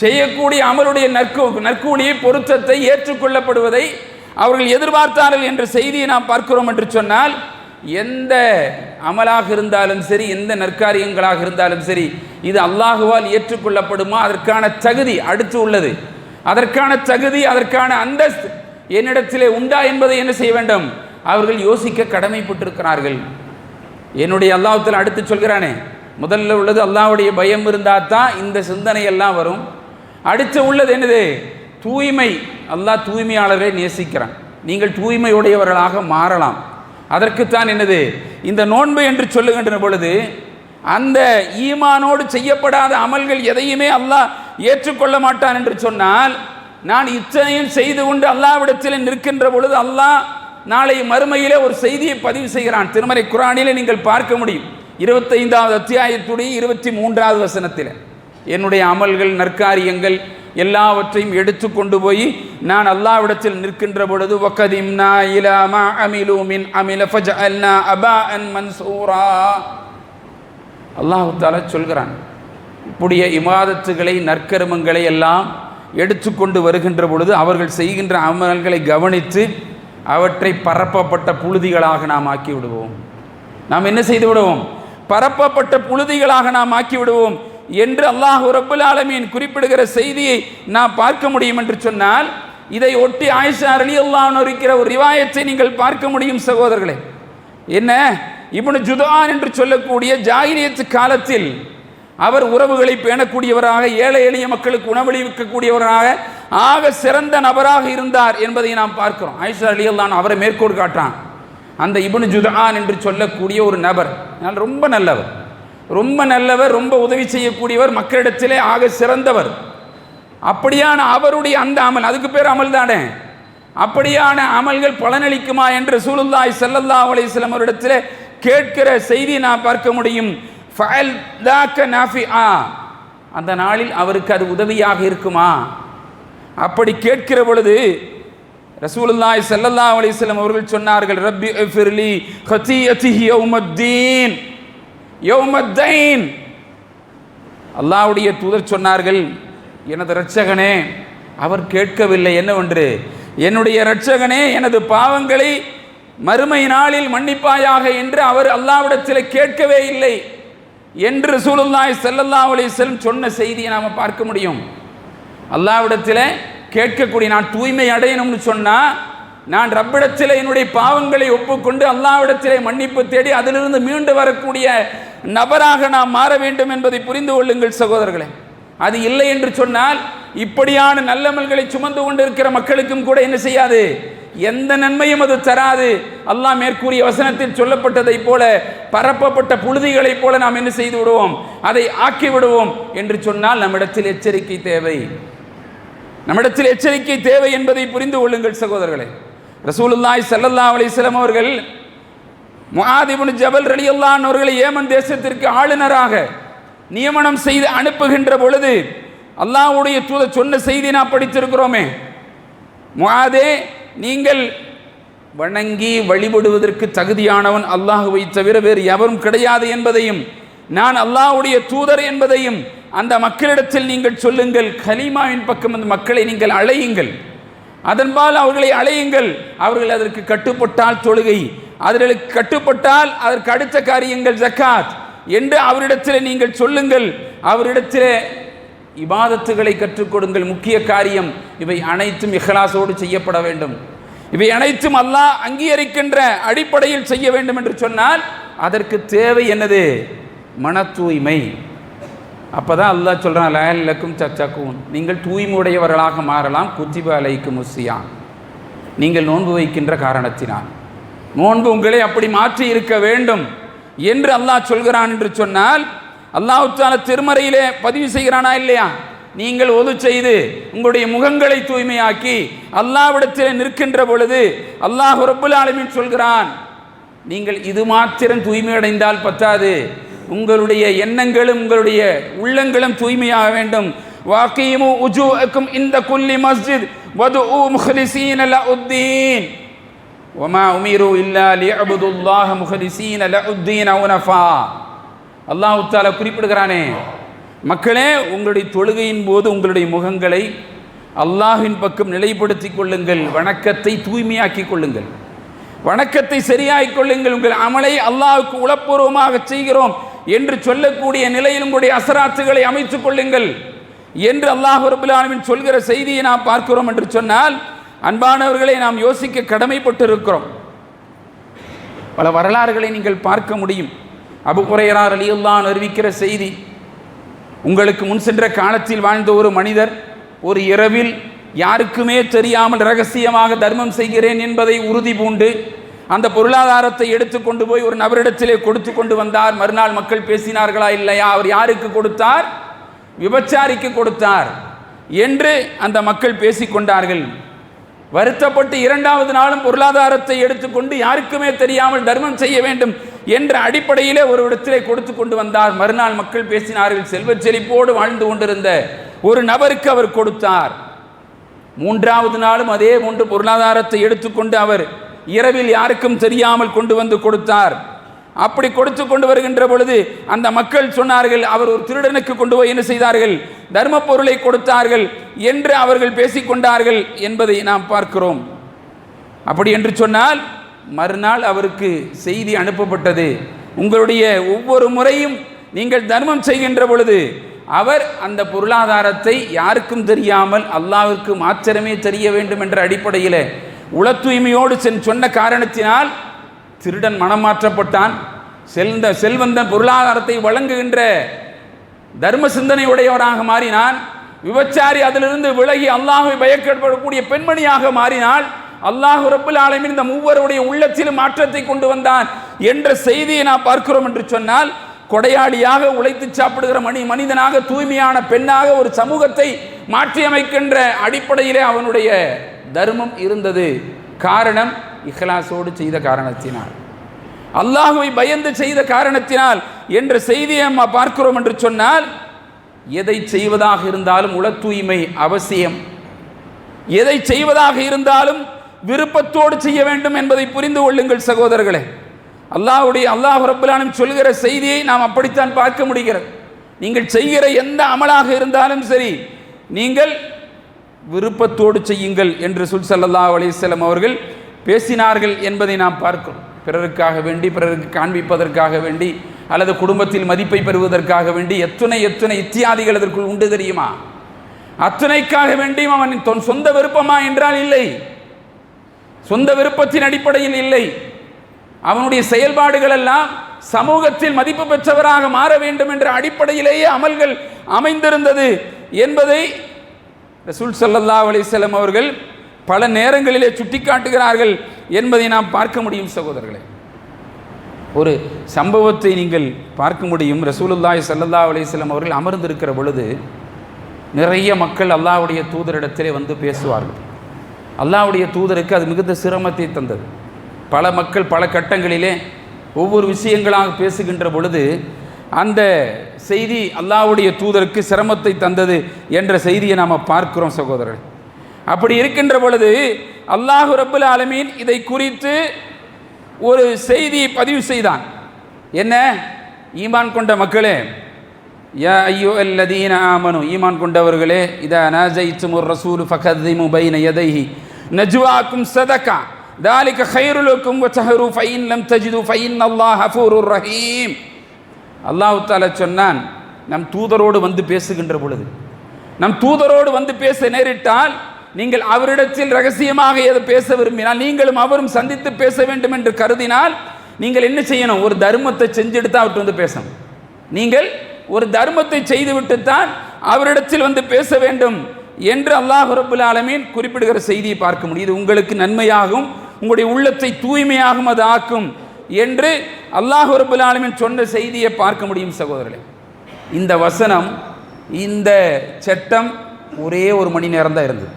செய்யக்கூடிய அமலுடைய நற்கூலியை, பொருத்தத்தை, ஏற்றுக்கொள்ளப்படுவதை அவர்கள் எதிர்பார்த்தார்கள் என்ற செய்தியை நாம் பார்க்கிறோம் என்று சொன்னால், எந்த அமலாக இருந்தாலும் சரி, எந்த நற்காரியங்களாக இருந்தாலும் சரி, இது அல்லாஹுவால் ஏற்றுக்கொள்ளப்படுமா, அதற்கான தகுதி அடுத்து உள்ளது, அதற்கான தகுதி, அதற்கான அந்தஸ்து என்னிடத்திலே உண்டா என்பதை என்ன செய்ய வேண்டும், அவர்கள் யோசிக்க கடமைப்பட்டிருக்கிறார்கள். என்னுடைய அல்லாஹ்வுத்தாலா அடுத்து சொல்கிறானே, முதல்ல உள்ளது அல்லாஹ்வுடைய பயம் இருந்தால் தான் இந்த சிந்தனை எல்லாம் வரும். அடுத்து உள்ளது என்னது, தூய்மை. அல்லாஹ் தூய்மையாளரை நேசிக்கிறான். நீங்கள் தூய்மையுடையவர்களாக மாறலாம். அதற்குத்தான் என்னது இந்த நோன்பு என்று சொல்லுகின்ற பொழுது, அந்த ஈமானோடு செய்யப்படாத அமல்கள் எதையுமே அல்லாஹ் ஏற்றுக்கொள்ள மாட்டான் என்று சொன்னால், நான் இத்தனையும் செய்து கொண்டு அல்லாஹ்விடத்தில் நிற்கின்ற பொழுது அல்லாஹ் நாளை மறுமையிலே ஒரு செய்தியை பதிவு செய்கிறான். திருமறை குர்ஆனிலே நீங்கள் பார்க்க முடியும். 25வது அத்தியாயத்துடைய 23வது வசனத்தில், என்னுடைய அமல்கள் நற்காரியங்கள் எல்லாவற்றையும் எடுத்து கொண்டு போய் நான் அல்லாஹ்விடத்தில் நிற்கின்ற பொழுது வகதிம்னா இலா மா அமிலு மின் அமில ஃபஜஅல்னா அபாஅன் மன்சூரா. அல்லாஹ் தஆலா சொல்கிறான், இப்படிய இபாதத்துகளை நற்கர்மங்களை எல்லாம் எடுத்துக்கொண்டு வருகின்ற பொழுது அவர்கள் செய்கின்ற அமல்களை கவனித்து அவற்றை பரப்பப்பட்ட புழுதிகளாக நாம் ஆக்கி விடுவோம். நாம் என்ன செய்து விடுவோம்? பரப்பப்பட்ட புழுதிகளாக நாம் ஆக்கி விடுவோம் என்று அல்லாஹ் ரப்பல் ஆலமீன் குறிப்பிடுகிற செய்தியை நாம் பார்க்க முடியும் என்று சொன்னால், இதை ஒட்டி ஆயிஷா ரலியல்லாஹு அன்ஹா இருக்கிற ஒரு ரிவாயத்தை நீங்கள் பார்க்க முடியும் சகோதரர்களே. என்ன, இப்னு ஜுதான் என்று சொல்லக்கூடிய ஜாஹிலியத்து காலத்தில் அவர் உறவுகளை பேணக்கூடியவராக, ஏழை எளிய மக்களுக்கு உணவளிக்கக்கூடியவராக, ஆக சிறந்த நபராக இருந்தார் என்பதை நாம் பார்க்கிறோம். ஆயிஷா ரலியல்லாஹு அன்ஹா அவரை மேற்கோள் காட்டுறான். அந்த இப்னு ஜுதான் என்று சொல்லக்கூடிய ஒரு நபர் ரொம்ப நல்லவர், ரொம்ப நல்லவர், ரொம்ப உதவி செய்யக்கூடியவர், மக்களிடத்திலே ஆக சிறந்தவர். அப்படியான அவருடைய அந்த அமல், அதுக்கு பேர் அமல் தானே, அப்படியான அமல்கள் பலனளிக்குமா என்று ரசூலுல்லாஹி ஸல்லல்லாஹு அலைஹி வஸல்லம் அவரிடத்திலே கேட்கிற செய்தி நாம் பார்க்க முடியும். ஃபஅல் தாக்க நாஃபிஆ, அந்த நாளில் அவருக்கு அது உதவியாக இருக்குமா? அப்படி கேட்கிற பொழுது ரசூலுல்லாஹி ஸல்லல்லாஹு அலைஹி வஸல்லம் அவர்கள் சொன்னார்கள், ரப்பி இஃபிர்லி ஹதீயதிஹி யௌமத்தீன், யௌமத்தைன். அல்லாஹ்வுடைய தூதர் சொன்னார்கள், எனது இரட்சகனே. அவர் கேட்கவில்லை என்னவென்று, என்னுடைய இரட்சகனே எனது பாவங்களை மறுமை நாளில் மன்னிப்பாயாக என்று அவர் அல்லாஹ்விடத்தில் கேட்கவே இல்லை என்று ரசூலுல்லாஹி ஸல்லல்லாஹு அலைஹி வஸல்லம் சொன்ன செய்தியை நாம் பார்க்க முடியும். அல்லாஹ்விடத்தில் கேட்கக்கூடிய, நான் தூய்மை அடையணும்னு சொன்னால், நான் ரப்பிடத்தில் என்னுடைய பாவங்களை ஒப்புக்கொண்டு அல்லாஹ்விடத்திலே மன்னிப்பு தேடி அதிலிருந்து மீண்டு வரக்கூடிய நபராக நாம் மாற வேண்டும் என்பதை புரிந்து கொள்ளுங்கள் சகோதரர்களே. அது இல்லை என்று சொன்னால், இப்படியான நல்லமல்களை சுமந்து கொண்டிருக்கிற மக்களுக்கும் கூட என்ன செய்யாது, எந்த நன்மையும் அது தராது. அல்லாஹ் மேற்கூறிய வசனத்தில் சொல்லப்பட்டதை போல பரப்பப்பட்ட புழுதிகளைப் போல நாம் என்ன செய்து விடுவோம், அதை ஆக்கி விடுவோம் என்று சொன்னால் நம்மிடத்தில் எச்சரிக்கை தேவை, நம்மிடத்தில் எச்சரிக்கை தேவை என்பதை புரிந்து கொள்ளுங்கள் சகோதரர்களே. ரசூலுல்லாஹி ஸல்லல்லாஹு அலைஹி வஸல்லம் அவர்கள் முஆத் இப்னு ஜபல் ரலியல்லாஹு அன்ஹு அவர்களை ஏமன் தேசத்திற்கு ஆளுநராக நியமனம் செய்து அனுப்புகின்ற பொழுது அல்லாஹ்வுடைய தூதர் சொன்ன செய்தி நாம் படித்திருக்கிறோமே, முஆதே, நீங்கள் வணங்கி வழிபடுவதற்கு தகுதியானவன் அல்லாஹ்வை தவிர வேறு எவரும் கிடையாது என்பதையும், நான் அல்லாஹ்வுடைய தூதர் என்பதையும் அந்த மக்களிடத்தில் நீங்கள் சொல்லுங்கள். கலிமாவின் பக்கம் அந்த மக்களை நீங்கள் அழையுங்கள், அதன்பால் அவர்களை அழையுங்கள். அவர்கள் அதற்கு கட்டுப்பட்டால் தொழுகை, அவர்களுக்கு கட்டுப்பட்டால் அதற்கு அடுத்த காரியங்கள் ஜக்காத் என்று அவரிடத்தில் நீங்கள் சொல்லுங்கள். அவரிடத்தில் இபாதத்துகளை கற்றுக் கொடுங்கள். முக்கிய காரியம் இவை அனைத்தும் இஹ்லாஸோடு செய்யப்பட வேண்டும். இவை அனைத்தும் அல்லாஹ் அங்கீகரிக்கின்ற அடிப்படையில் செய்ய வேண்டும் என்று சொன்னால் அதற்கு தேவை என்னது? மன தூய்மை. அப்போதான் அல்லாஹ் சொல்கிறான், லஅல்லக்கும் தத்தகூன், நீங்கள் தூய்மையுடையவர்களாக மாறலாம். குத்திப அலைக்கும் ஸியாம், நீங்கள் நோன்பு வைக்கின்ற காரணத்தினால் நோன்பு உங்களை அப்படி மாற்றி இருக்க வேண்டும் என்று அல்லாஹ் சொல்கிறான் என்று சொன்னால், அல்லாஹ் தஆலா திருமறையிலே பதிவு செய்கிறானா இல்லையா? நீங்கள் ஒது செய்து உங்களுடைய முகங்களை தூய்மையாக்கி அல்லாஹ்விடத்தில் நிற்கின்ற பொழுது அல்லாஹ் ரப்புல் ஆலமீன் சொல்கிறான், நீங்கள் இது மாத்திரம் தூய்மை அடைந்தால் பத்தாது, உங்களுடைய எண்ணங்களும் உங்களுடைய உள்ளங்களும் தூய்மையாக வேண்டும். வாகீமு உஜூஅக்கும் இந்த குல்லி மஸ்ஜித் வதுஉ முஹ்லிஸீன லஹுத்தீன் வமா உமிரு இல்லா லியஅபுதுல்லாஹ முஹ்லிஸீன லஹுத்தீன உனஃபா. அல்லாஹ் தஆலா குறிப்பிடுகிறானே, மக்களே, உங்களுடைய தொழுகையின் போது உங்களுடைய முகங்களை அல்லாஹ்வின் பக்கம் நிலைப்படுத்திக் கொள்ளுங்கள், வணக்கத்தை தூய்மையாக்கிக் கொள்ளுங்கள், வணக்கத்தை சரியாக்கிக் கொள்ளுங்கள், உங்கள் அமலை அல்லாஹ்வுக்கு உளப்பூர்வமாக செய்கிறோம் என்று சொல்லக்கூடிய நிலையில் உங்களுடைய அசராத்துகளை அமைத்துக் கொள்ளுங்கள் என்று அல்லாஹ் ரப்பல் ஆலமீன் சொல்கிற செய்தியை நாம் பார்க்கிறோம் என்று சொன்னால், அன்பானவர்களை நாம் யோசிக்க கடமைப்பட்டு இருக்கிறோம். பல வரலாறுகளை நீங்கள் பார்க்க முடியும். அபூ ஹுரைரா ரலியல்லாஹு அன்ஹு அறிவிக்கிற செய்தி, உங்களுக்கு முன் சென்ற காலத்தில் வாழ்ந்த ஒரு மனிதர் ஒரு இரவில் யாருக்குமே தெரியாமல் ரகசியமாக தர்மம் செய்கிறேன் என்பதை உறுதி பூண்டு அந்த பொருளாதாரத்தை எடுத்து கொண்டு போய் ஒரு நபரிடத்திலே கொடுத்து கொண்டு வந்தார். மறுநாள் மக்கள் பேசினார்களா இல்லையா, அவர் யாருக்கு கொடுத்தார்? விபச்சாரிக்கு கொடுத்தார் என்று அந்த மக்கள் பேசிக்கொண்டார்கள். வருத்தப்பட்டு இரண்டாவது நாளும் பொருளாதாரத்தை எடுத்துக்கொண்டு யாருக்குமே தெரியாமல் தர்மம் செய்ய வேண்டும் என்ற அடிப்படையிலே ஒரு இடத்திலே கொடுத்து கொண்டு வந்தார். மறுநாள் மக்கள் பேசினார்கள். செல்வச் செழிப்போடு வாழ்ந்து கொண்டிருந்த ஒரு நபருக்கு அவர் கொடுத்தார். மூன்றாவது நாளும் அதே போன்று பொருளாதாரத்தை எடுத்துக்கொண்டு அவர் இரவில் யாருக்கும் தெரியாமல் கொண்டு வந்து கொடுத்தார். அப்படி கொடுத்து கொண்டு வருகின்ற பொழுது அந்த மக்கள் சொன்னார்கள், அவர் ஒரு திருடனுக்கு கொண்டு போய் என்ன செய்தார்கள்? தர்ம பொருளை கொடுத்தார்கள் என்று அவர்கள் பேசிக்கொண்டார்கள் என்பதை நாம் பார்க்கிறோம். அப்படி என்று சொன்னால் மறுநாள் அவருக்கு செய்தி அனுப்பப்பட்டது, உங்களுடைய ஒவ்வொரு முறையும் நீங்கள் தர்மம் செய்கின்ற பொழுது அவர் அந்த பொருளாதாரத்தை யாருக்கும் தெரியாமல் அல்லாஹ்விற்கு மாத்திரமே தெரிய வேண்டும் என்ற அடிப்படையில் உள தூய்மையோடு சொன்ன காரணத்தினால் திருடன் மனம் மாற்றப்பட்டான். செல்வந்தன் பொருளாதாரத்தை வழங்குகின்ற தர்ம சிந்தனை உடையவராக மாறினான். விபச்சாரி அதிலிருந்து விலகி அல்லாஹ்வை பயக்கப்படக்கூடிய பெண்மணியாக மாறினாள். அல்லாஹ் ரப்பல் ஆலமீன் இந்த மூவருடைய உள்ளத்திலும் மாற்றத்தை கொண்டு வந்தான் என்ற செய்தியை நாம் பார்க்கிறோம். என்று சொன்னால் கொடையாளியாக உழைத்து சாப்பிடுகிற மனிதனாக, தூய்மையான பெண்ணாக ஒரு சமூகத்தை மாற்றியமைக்கின்ற அடிப்படையிலே அவனுடைய தர்மம் இருந்தது. காரணம் இஹ்லாஸோடு செய்த காரணத்தினால், அல்லாஹ்வை பயந்து செய்த காரணத்தினால் என்ற செய்தியை நம்ம பார்க்கிறோம். என்று சொன்னால் எதை செய்வதாக இருந்தாலும் உள தூய்மை அவசியம். எதை செய்வதாக இருந்தாலும் விருப்பத்தோடு செய்ய வேண்டும் என்பதை புரிந்து கொள்ளுங்கள் சகோதரர்களே. அல்லாஹ் ரப்பல் ஆலமீன் சொல்கிற செய்தியை நாம் அப்படித்தான் பார்க்க முடிகிறது. நீங்கள் செய்கிற எந்த அமலாக இருந்தாலும் சரி, நீங்கள் விருப்பத்தோடு செய்யுங்கள் என்று ஸல்லல்லாஹு அலைஹி வஸல்லம் அவர்கள் பேசினார்கள் என்பதை நாம் பார்க்கிறோம். பிறருக்காக வேண்டி, பிறருக்கு காண்பிப்பதற்காக வேண்டி, அல்லது குடும்பத்தில் மதிப்பை பெறுவதற்காக வேண்டி எத்தனை இத்தியாதிகள் அதற்குள் உண்டு தெரியுமா? அத்தனைக்காக வேண்டியும் அவன் சொந்த விருப்பமா என்றால் இல்லை, சொந்த விருப்பத்தின் அடிப்படையில் இல்லை. அவனுடைய செயல்பாடுகள் எல்லாம் சமூகத்தில் மதிப்பு பெற்றவராக மாற வேண்டும் என்ற அடிப்படையிலேயே அமல்கள் அமைந்திருந்தது என்பதை ரசூல் ஸல்லல்லாஹு அலைஹி வஸல்லம் அவர்கள் பல நேரங்களிலே சுட்டிக்காட்டுகிறார்கள் என்பதை நாம் பார்க்க முடியும் சகோதரர்களே. ஒரு சம்பவத்தை நீங்கள் பார்க்க முடியும். ரசூலுல்லாஹி ஸல்லல்லாஹு அலைஹி வஸல்லம் அவர்கள் அமர்ந்திருக்கிற பொழுது நிறைய மக்கள் அல்லாஹ்வுடைய தூதரிடத்திலே வந்து பேசுவார்கள். அல்லாஹ்வுடைய தூதருக்கு அது மிகுந்த சிரமத்தை தந்தது. பல மக்கள் பல கட்டங்களிலே ஒவ்வொரு விஷயங்களாக பேசுகின்ற பொழுது அந்த செய்தி அல்லாஹ்வுடைய தூதருக்கு சிரமத்தை தந்தது என்ற செய்தியை நாம் பார்க்கிறோம் சகோதரர்கள். அப்படி இருக்கின்ற பொழுது அல்லாஹ் ரப்பல் ஆலமீன் இதை குறித்து ஒரு செய்தியை பதிவு செய்தான். என்ன? ஈமான் கொண்ட மக்களே, யா அய்யுஹல்லதீன ஆமனு, ஈமான் கொண்டவர்களே, இதா நாஜைத்துமுர் ரசூல் ஃபகதிமு பைன யதைஹி நஜ்வாக்கும் சதகா தாலிக கைருல் லக்கும் வதஹரு ஃபஇன் லம் தஜிது ஃபஇன்னல்லாஹ கஃபூருர் ரஹீம். அல்லாஹ் தஆலா சொன்னான், நம் தூதரோடு வந்து பேசுகின்ற பொழுது, நம் தூதரோடு வந்து பேச நேரிட்டால், நீங்கள் அவரிடத்தில் ரகசியமாக எதை பேச விரும்பினால், நீங்களும் அவரும் சந்தித்து பேச வேண்டும் என்று கருதினால், நீங்கள் என்ன செய்யணும்? ஒரு தர்மத்தை செஞ்சுட்டு தான் அவர்கிட்ட வந்து பேசணும். நீங்கள் ஒரு தர்மத்தை செய்துவிட்டுத்தான் அவரிடத்தில் வந்து பேச வேண்டும் என்று அல்லாஹ் ரப்பல் ஆலமீன் குறிப்பிடுகிற செய்தியை பார்க்க முடியும். இது உங்களுக்கு நன்மையாகும், உங்களுடைய உள்ளத்தை தூய்மையாகும் அது ஆக்கும் என்று அல்லாஹ் ரப்பல் ஆலமீன் சொன்ன செய்தியை பார்க்க முடியும் சகோதரர்களே. இந்த வசனம், இந்த சட்டம் ஒரே ஒரு மணி நேரம் தான் இருந்தது.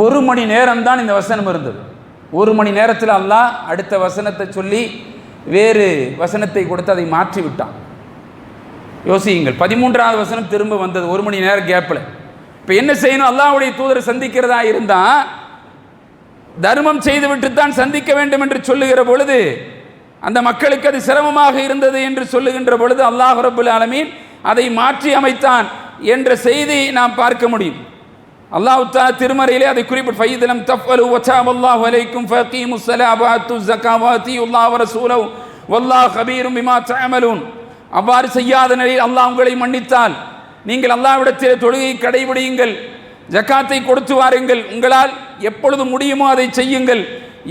ஒரு மணி நேரம் தான் இந்த வசனம் இருந்தது. ஒரு மணி நேரத்தில் அல்லாஹ் அடுத்த வசனத்தை சொல்லி வேறு வசனத்தை கொடுத்து அதை மாற்றி விட்டான். யோசியுங்கள், 13வது வசனம் திரும்ப வந்தது ஒரு மணி நேரம் கேப்பில். இப்போ என்ன செய்யணும்? அல்லாஹ்வுடைய தூதரை சந்திக்கிறதா இருந்தால் தர்மம் செய்துவிட்டு தான் சந்திக்க வேண்டும் என்று சொல்லுகிற பொழுது அந்த மக்களுக்கு அது சிரமமாக இருந்தது என்று சொல்லுகின்ற பொழுது அல்லாஹ் ரப்பல் ஆலமீன் அதை மாற்றி அமைத்தான் என்ற செய்தி நாம் பார்க்க முடியும். அல்லாஹ் தஆலா திருமறையிலே அதை குறிப்பிட்டு, ஃபைதலம் தஃபலு வதஅல்லாஹு அலைக்கும் ஃபகீமுஸ் ஸலாத வஅத்துஸ் ஸகாத வஅத்தியுல்லாஹ வ ரசூலஹு வல்லாஹு கபீரும் பிமா தஅமலூன். அவ்வாறு செய்யாத நிலையில் அல்லாஹ் உங்களை மன்னித்தால் நீங்கள் அல்லாஹ்விடத்திலே தொழுகையை கடைபிடியுங்கள், ஜக்காத்தை கொடுத்து வாருங்கள், உங்களால் எப்பொழுது முடியுமோ அதை செய்யுங்கள்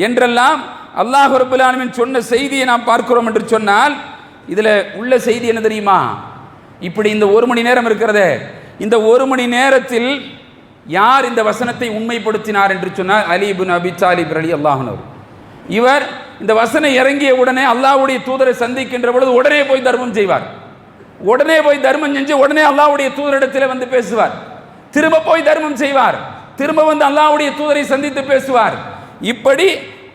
என்றெல்லாம் அல்லாஹ் ரப்பல் ஆலமீன் சொன்ன செய்தியை நாம் பார்க்கிறோம். என்று சொன்னால் இதில் உள்ள செய்தி என்ன தெரியுமா? இப்படி இந்த ஒரு மணி நேரம் இருக்கிறதே, இந்த ஒரு மணி நேரத்தில் யார் இந்த வசனத்தை உண்மைப்படுத்தினார் என்று சொன்னால் அலி இப்னு அபி தாலிப் ரலியல்லாஹு அன்ஹு. இவர் இந்த வசனம் இறங்கிய உடனே அல்லாஹ்வுடைய தூதரை சந்திக்கின்ற பொழுது உடனே போய் தர்மம் செய்வார். உடனே போய் தர்மம் செஞ்சு உடனே அல்லாஹ்வுடைய தூதரிடத்தில் வந்து பேசுவார். திரும்ப போய் தர்மம் செய்வார். திரும்ப வந்து அல்லாஹ்வுடைய தூதரை சந்தித்து பேசுவார். இப்படி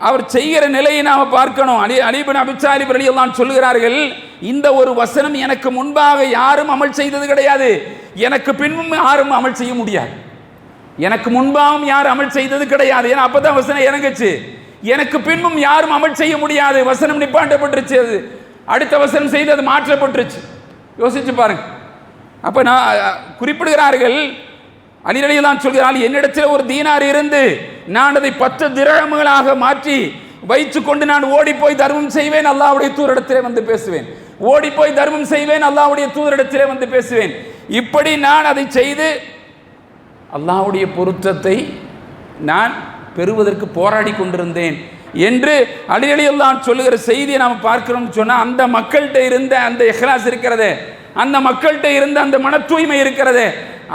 அவர் செய்கிற நிலையை நாம் பார்க்கணும். அலி இப்னு அபீ தாலிப் ரலியல்லாஹு அன்ஹு சொல்கிறார்கள், இந்த ஒரு வசனம் எனக்கு முன்பாக யாரும் அமல் செய்தது கிடையாது, எனக்கு பின்பும் யாரும் அமல் செய்ய முடியாது. எனக்கு முன்பாகவும் யாரும் அமல் செய்தது கிடையாது. ஏன்னா அப்பதான் வசனம் இறங்குச்சு. எனக்கு பின்பும் யாரும் அமல் செய்ய முடியாது. வசனம் நிப்பாட்டப்பட்டுருச்சு. அது அடுத்த வசனம் செய்து அது மாற்றப்பட்டுருச்சு. யோசிச்சு பாருங்க. அப்ப நான் குறிப்பிடுகிறார்கள், அலி ரலியல்லாஹு அன்ஹு சொல்கிறார்கள், என்னிடத்தில் ஒரு தீனார் இருந்து நான் அதை 10 திரஹம்களாக மாற்றி வைத்து கொண்டு நான் ஓடி போய் தர்மம் செய்வேன், அல்லாஹ்வுடைய தூதரிடத்திலே வந்து பேசுவேன். ஓடி போய் தர்மம் செய்வேன், அல்லாஹ்வுடைய தூதரிடத்திலே வந்து பேசுவேன். இப்படி நான் அதை செய்து அல்லாஹ்வுடைய பொருத்தத்தை நான் பெறுவதற்கு போராடி கொண்டிருந்தேன் என்று அலி ரலியல்லாஹு அன்ஹு சொல்லுகிற செய்தியை நாம் பார்க்கிறோம்னு சொன்னால், அந்த மக்கள்கிட்ட இருந்த அந்த இஹ்லாஸ் இருக்கிறதே, அந்த மக்கள்கிட்ட இருந்த அந்த மன தூய்மை இருக்கிறதே,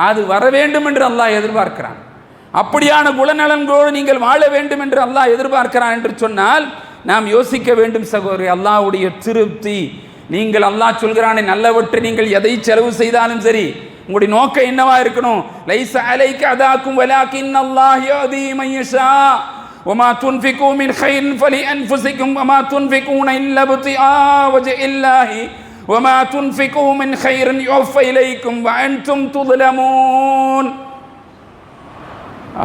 அது வர வேண்டும் என்று அல்லாஹ் எதிர்பார்க்கிறான். அப்படியான குணநலன்களோடு நீங்கள் வாழ வேண்டும் என்று அல்லாஹ் எதிர்பார்க்கிறான் என்று சொன்னால் நாம் யோசிக்க வேண்டும் சகோதரி. அல்லாஹ்வுடைய திருப்தி, நீங்கள் அல்லாஹ் சொல்கிறானே நல்லவற்றை நீங்கள் எதை செலவு செய்தாலும் சரி, உங்களுடைய நோக்கம் என்னவா இருக்கணும்? லைஸ அலைக அதாக்கும் வலாகின் அல்லாஹ் யஹ்தி மன் யஷா வமா துன்ஃபிகு மின் கைரின் ஃபலிஅன்ஃபுசிகும் வமா துன்ஃபிகூன இல்லா இப்திஆ வஜ்ஹில்லாஹி வமா துன்ஃபிகு மின் கைரின் யுஃபா இலைக்கும் வஅன்தும் துத்லமூன்.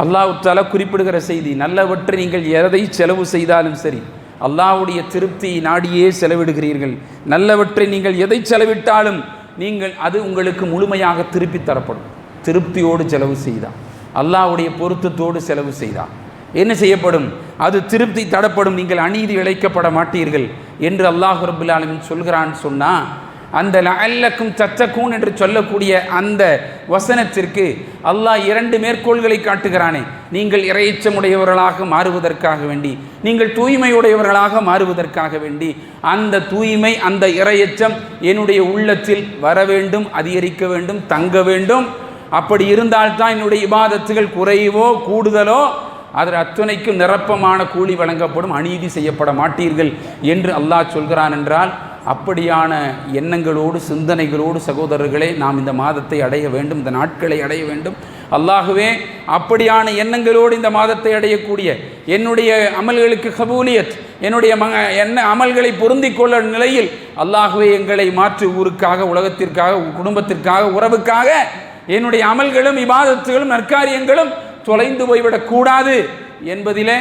அல்லாஹ் தஆலா குறிப்பிடுகிற செய்தி, நல்லவற்றை நீங்கள் எதை செலவு செய்தாலும் சரி அல்லாஹ்வுடைய திருப்தியை நாடியே செலவிடுகிறீர்கள். நல்லவற்றை நீங்கள் எதை செலவிட்டாலும் நீங்கள் அது உங்களுக்கு முழுமையாக திருப்பி தரப்படும். திருப்தியோடு செலவு செய்தால், அல்லாஹ்வுடைய பொருத்தத்தோடு செலவு செய்தால் என்ன செய்யப்படும்? அது திருப்தி தடப்படும். நீங்கள் அநீதி இழைக்கப்பட மாட்டீர்கள் என்று அல்லாஹ் ரப்பல் ஆலமீன் சொல்கிறான்னு சொன்னால், அந்த லஅல்லக்கும் தத்தகூன் என்று சொல்லக்கூடிய அந்த வசனத்திற்கு அல்லாஹ் 2 மேற்கோள்களை காட்டுகிறானே. நீங்கள் இறையச்சமுடையவர்களாக மாறுவதற்காக வேண்டி, நீங்கள் தூய்மையுடையவர்களாக மாறுவதற்காக வேண்டி, அந்த தூய்மை அந்த இறையச்சம் என்னுடைய உள்ளத்தில் வர வேண்டும், அதிகரிக்க வேண்டும், தங்க வேண்டும். அப்படி இருந்தால்தான் என்னுடைய இபாதத்துகள் குறைவோ கூடுதலோ அதில் அத்துணைக்கும் நிரப்பமான கூலி வழங்கப்படும், அநீதி செய்யப்பட மாட்டீர்கள் என்று அல்லாஹ் சொல்கிறான் என்றால், அப்படியான எண்ணங்களோடு சிந்தனைகளோடு சகோதரர்களே நாம் இந்த மாதத்தை அடைய வேண்டும், இந்த நாட்களை அடைய வேண்டும். அல்லாஹுவே அப்படியான எண்ணங்களோடு இந்த மாதத்தை அடையக்கூடிய என்னுடைய அமல்களுக்கு கபூலியத், என்னுடைய அமல்களை பொருந்தி கொள்ள நிலையில் அல்லாஹுவே எங்களை மாற்று ஊருக்காக, உலகத்திற்காக, குடும்பத்திற்காக, உறவுக்காக என்னுடைய அமல்களும் இபாதத்துகளும் நற்காரியங்களும் தொலைந்து போய்விடக்கூடாது என்பதிலே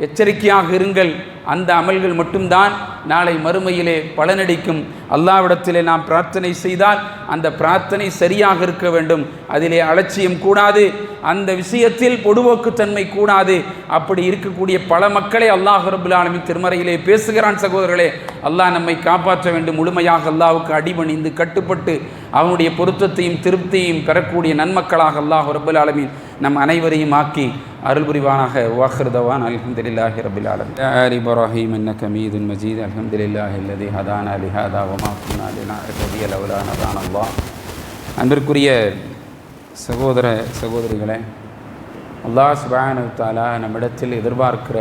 எச்சரிக்கையாக இருங்கள். அந்த அமல்கள் மட்டும்தான் நாளை மறுமையிலே பலனடிக்கும். அல்லாஹ்விடத்திலே நாம் பிரார்த்தனை செய்தால் அந்த பிரார்த்தனை சரியாக இருக்க வேண்டும். அதிலே அலட்சியம் கூடாது, அந்த விஷயத்தில் பொடுபோக்குத்தன்மை கூடாது. அப்படி இருக்கக்கூடிய பல மக்களை அல்லாஹ் ரப்பல் ஆலமீன் திருமறையிலே பேசுகிறான். சகோதரர்களே, அல்லாஹ் நம்மை காப்பாற்ற வேண்டும். முழுமையாக அல்லாஹ்வுக்கு அடிபணிந்து கட்டுப்பட்டு அவனுடைய பொருத்தத்தையும் திருப்தியையும் பெறக்கூடிய நன்மக்களாக அல்லாஹ் ரப்பல் ஆலமீன் நம் அனைவரையும் ஆக்கி அருள் புரிவானாக. வாஹிர் தவான் அல்ஹம்துலில்லாஹி ரப்பில் ஆலமீன். ஆலி இப்ராஹீம் இன்னக ஹமீதுன் மஜீத். அல்ஹம்துலில்லாஹி அல்லதி ஹதானா லிஹாதா வமா குன்னா லினஹ்ததிய லவ்லா அன் ஹதானா அல்லாஹ். அன்பிற்குரிய சகோதர சகோதரிகளே, அல்லாஹ் சுப்ஹானஹு வ தஆலா நம்மிடத்தில் எதிர்பார்க்கிற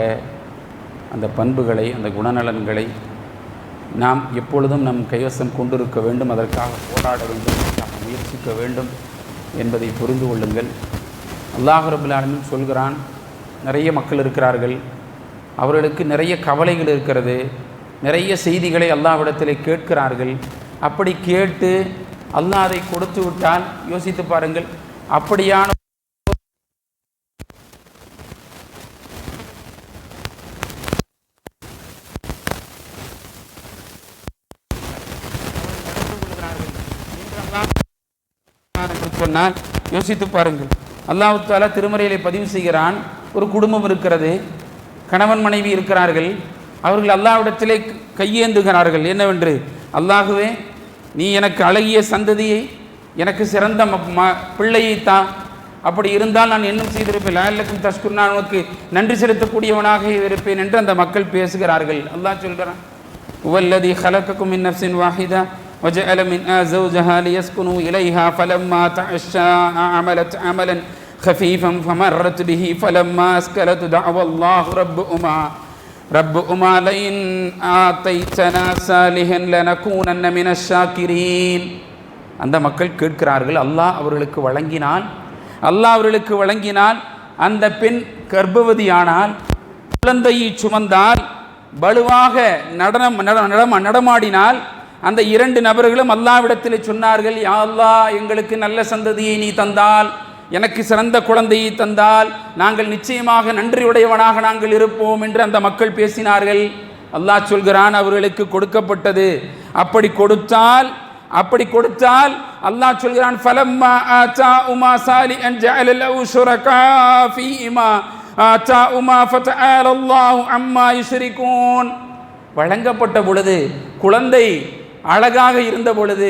அந்த பண்புகளை, அந்த குணநலன்களை நாம் எப்பொழுதும் நம் கைவசம் கொண்டிருக்க வேண்டும். அதற்காக போராட வேண்டும், நாம் முயற்சிக்க வேண்டும் என்பதை புரிந்து கொள்ளுங்கள். அல்லாஹ் ரப்பல் ஆலமீன் சொல்கிறான், நிறைய மக்கள் இருக்கிறார்கள், அவர்களுக்கு நிறைய கவலைகள் இருக்கிறது, நிறைய செய்திகளை அல்லாஹ்விடத்திலே கேட்கிறார்கள். அப்படி கேட்டு அல்லாஹ் அதை கொடுத்து விட்டால் யோசித்து பாருங்கள், அப்படியான சொன்னால் யோசித்து பாருங்கள். அல்லாஹ் தஆலா திருமறையிலே பதிவு செய்கிறான், ஒரு குடும்பம் இருக்கிறது, கணவன் மனைவி இருக்கிறார்கள், அவர்கள் அல்லாஹ்விடத்திலே கையேந்துகிறார்கள். என்னவென்று, அல்லாஹுவே நீ எனக்கு அழகிய சந்ததியை, எனக்கு சிறந்த பிள்ளையை தான், அப்படி இருந்தால் நான் இன்னும் செய்திருப்பேன், லஅல்லக்கும் தஷ்குர், நான் உனக்கு நன்றி செலுத்தக்கூடியவனாக இருப்பேன் என்று அந்த மக்கள் பேசுகிறார்கள். அல்லாஹ் சொல்கிறான், வல்லதி ஹலகக்கும் மின் நஃப்ஸின் வாஹிதா وجعل منها زوجها ليسكنوا إليها فلما تعشى عملت عملا خفيفا فمرت به فلما أسكلت دعوى الله ربهما ரப்பு உமா லைன் ஆதைதனா சாலிஹன் லனகூனன்ன மினஷ் ஷாக்கிரீன். அந்த மக்கள் கேட்கிறார்கள், அல்லாஹ் அவர்களுக்கு வழங்கினால் அந்த பெண் கர்ப்பவதியானால் குழந்தையை சுமந்தால் வலுவாக நடமாடினால் அந்த 2 நபர்களும் அல்லாஹ்விடத்தில் சொன்னார்கள், யா அல்லாஹ் எங்களுக்கு நல்ல சந்ததியை நீ தந்தால், எனக்கு சிறந்த குழந்தையை தந்தால் நாங்கள் நிச்சயமாக நன்றியுடையவனாக நாங்கள் இருப்போம் என்று அந்த மக்கள் பேசினார்கள். அல்லாஹ் சொல்கிறான், அவர்களுக்கு கொடுக்கப்பட்டது. அப்படி கொடுத்தால் அல்லாஹ் சொல்கிறான், ஃபலம்மா ஆதாஉமா சாலிஹன் ஜஅல லஹு ஷுரகா ஃபீமா ஆதாஉமா ஃபதஆலல்லாஹு அம்மா யுஷ்ரிகூன். வழங்கப்பட்ட பொழுது, குழந்தை அழகாக இருந்த பொழுது,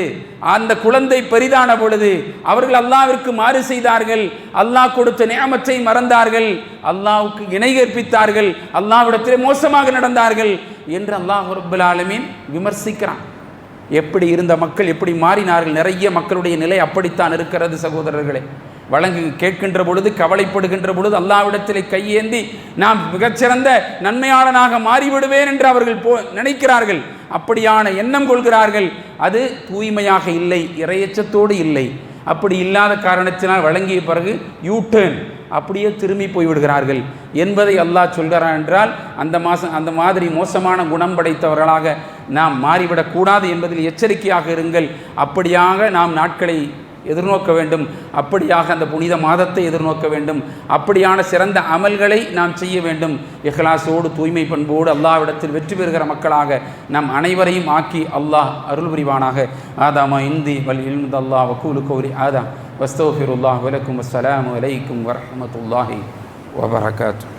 அந்த குழந்தை பெரிதான பொழுது அவர்கள் அல்லாஹ்விற்கு மாறு செய்தார்கள், அல்லாஹ் கொடுத்த நியமத்தை மறந்தார்கள், அல்லாஹ்வுக்கு இணை கற்பித்தார்கள், அல்லாஹ்விடத்திலே மோசமாக நடந்தார்கள் என்று அல்லாஹ் ரப்பல் ஆலமீன் விமர்சிக்கிறான். எப்படி இருந்த மக்கள் எப்படி மாறினார்கள். நிறைய மக்களுடைய நிலை அப்படித்தான் இருக்கிறது சகோதரர்களே. கேட்கின்ற பொழுது, கவலைப்படுகின்ற பொழுது அல்லாஹ்விடத்திலே கையேந்தி நாம் மிகச்சிறந்த நன்மையாளனாக மாறிவிடுவேன் என்று அவர்கள் நினைக்கிறார்கள். அப்படியான எண்ணம் கொள்கிறார்கள். அது தூய்மையாக இல்லை, இறையச்சத்தோடு இல்லை. அப்படி இல்லாத காரணத்தினால் வழங்கிய பிறகு யூடர்ன் அப்படியே திரும்பி போய்விடுகிறார்கள் என்பதை அல்லாஹ் சொல்கிறான். என்றால் அந்த மாதிரி மோசமான குணம் படைத்தவர்களாக நாம் மாறிவிடக்கூடாது என்பதில் எச்சரிக்கையாக இருங்கள். அப்படியாக நாம் நாட்களை எதிர்நோக்க வேண்டும். அப்படியாக அந்த புனித மாதத்தை எதிர்நோக்க வேண்டும். அப்படியான சிறந்த அமல்களை நாம் செய்ய வேண்டும். இஹ்லாஸோடு, தூய்மை பண்போடு அல்லாஹ்விடத்தில் வெற்றி பெறுகிற மக்களாக நம் அனைவரையும் ஆக்கி அல்லாஹ் அருள் புரிவானாக. ஆதாமா இந்தி வல் இல்முத் அல்லாஹ் வகூலு கௌரி ஆதா வஸ்தக்ஃபிருல்லாஹ் வலக்கும். அஸ்ஸலாமு அலைக்கும் வரஹ்மத்துல்லாஹி வபரகாத்துஹு.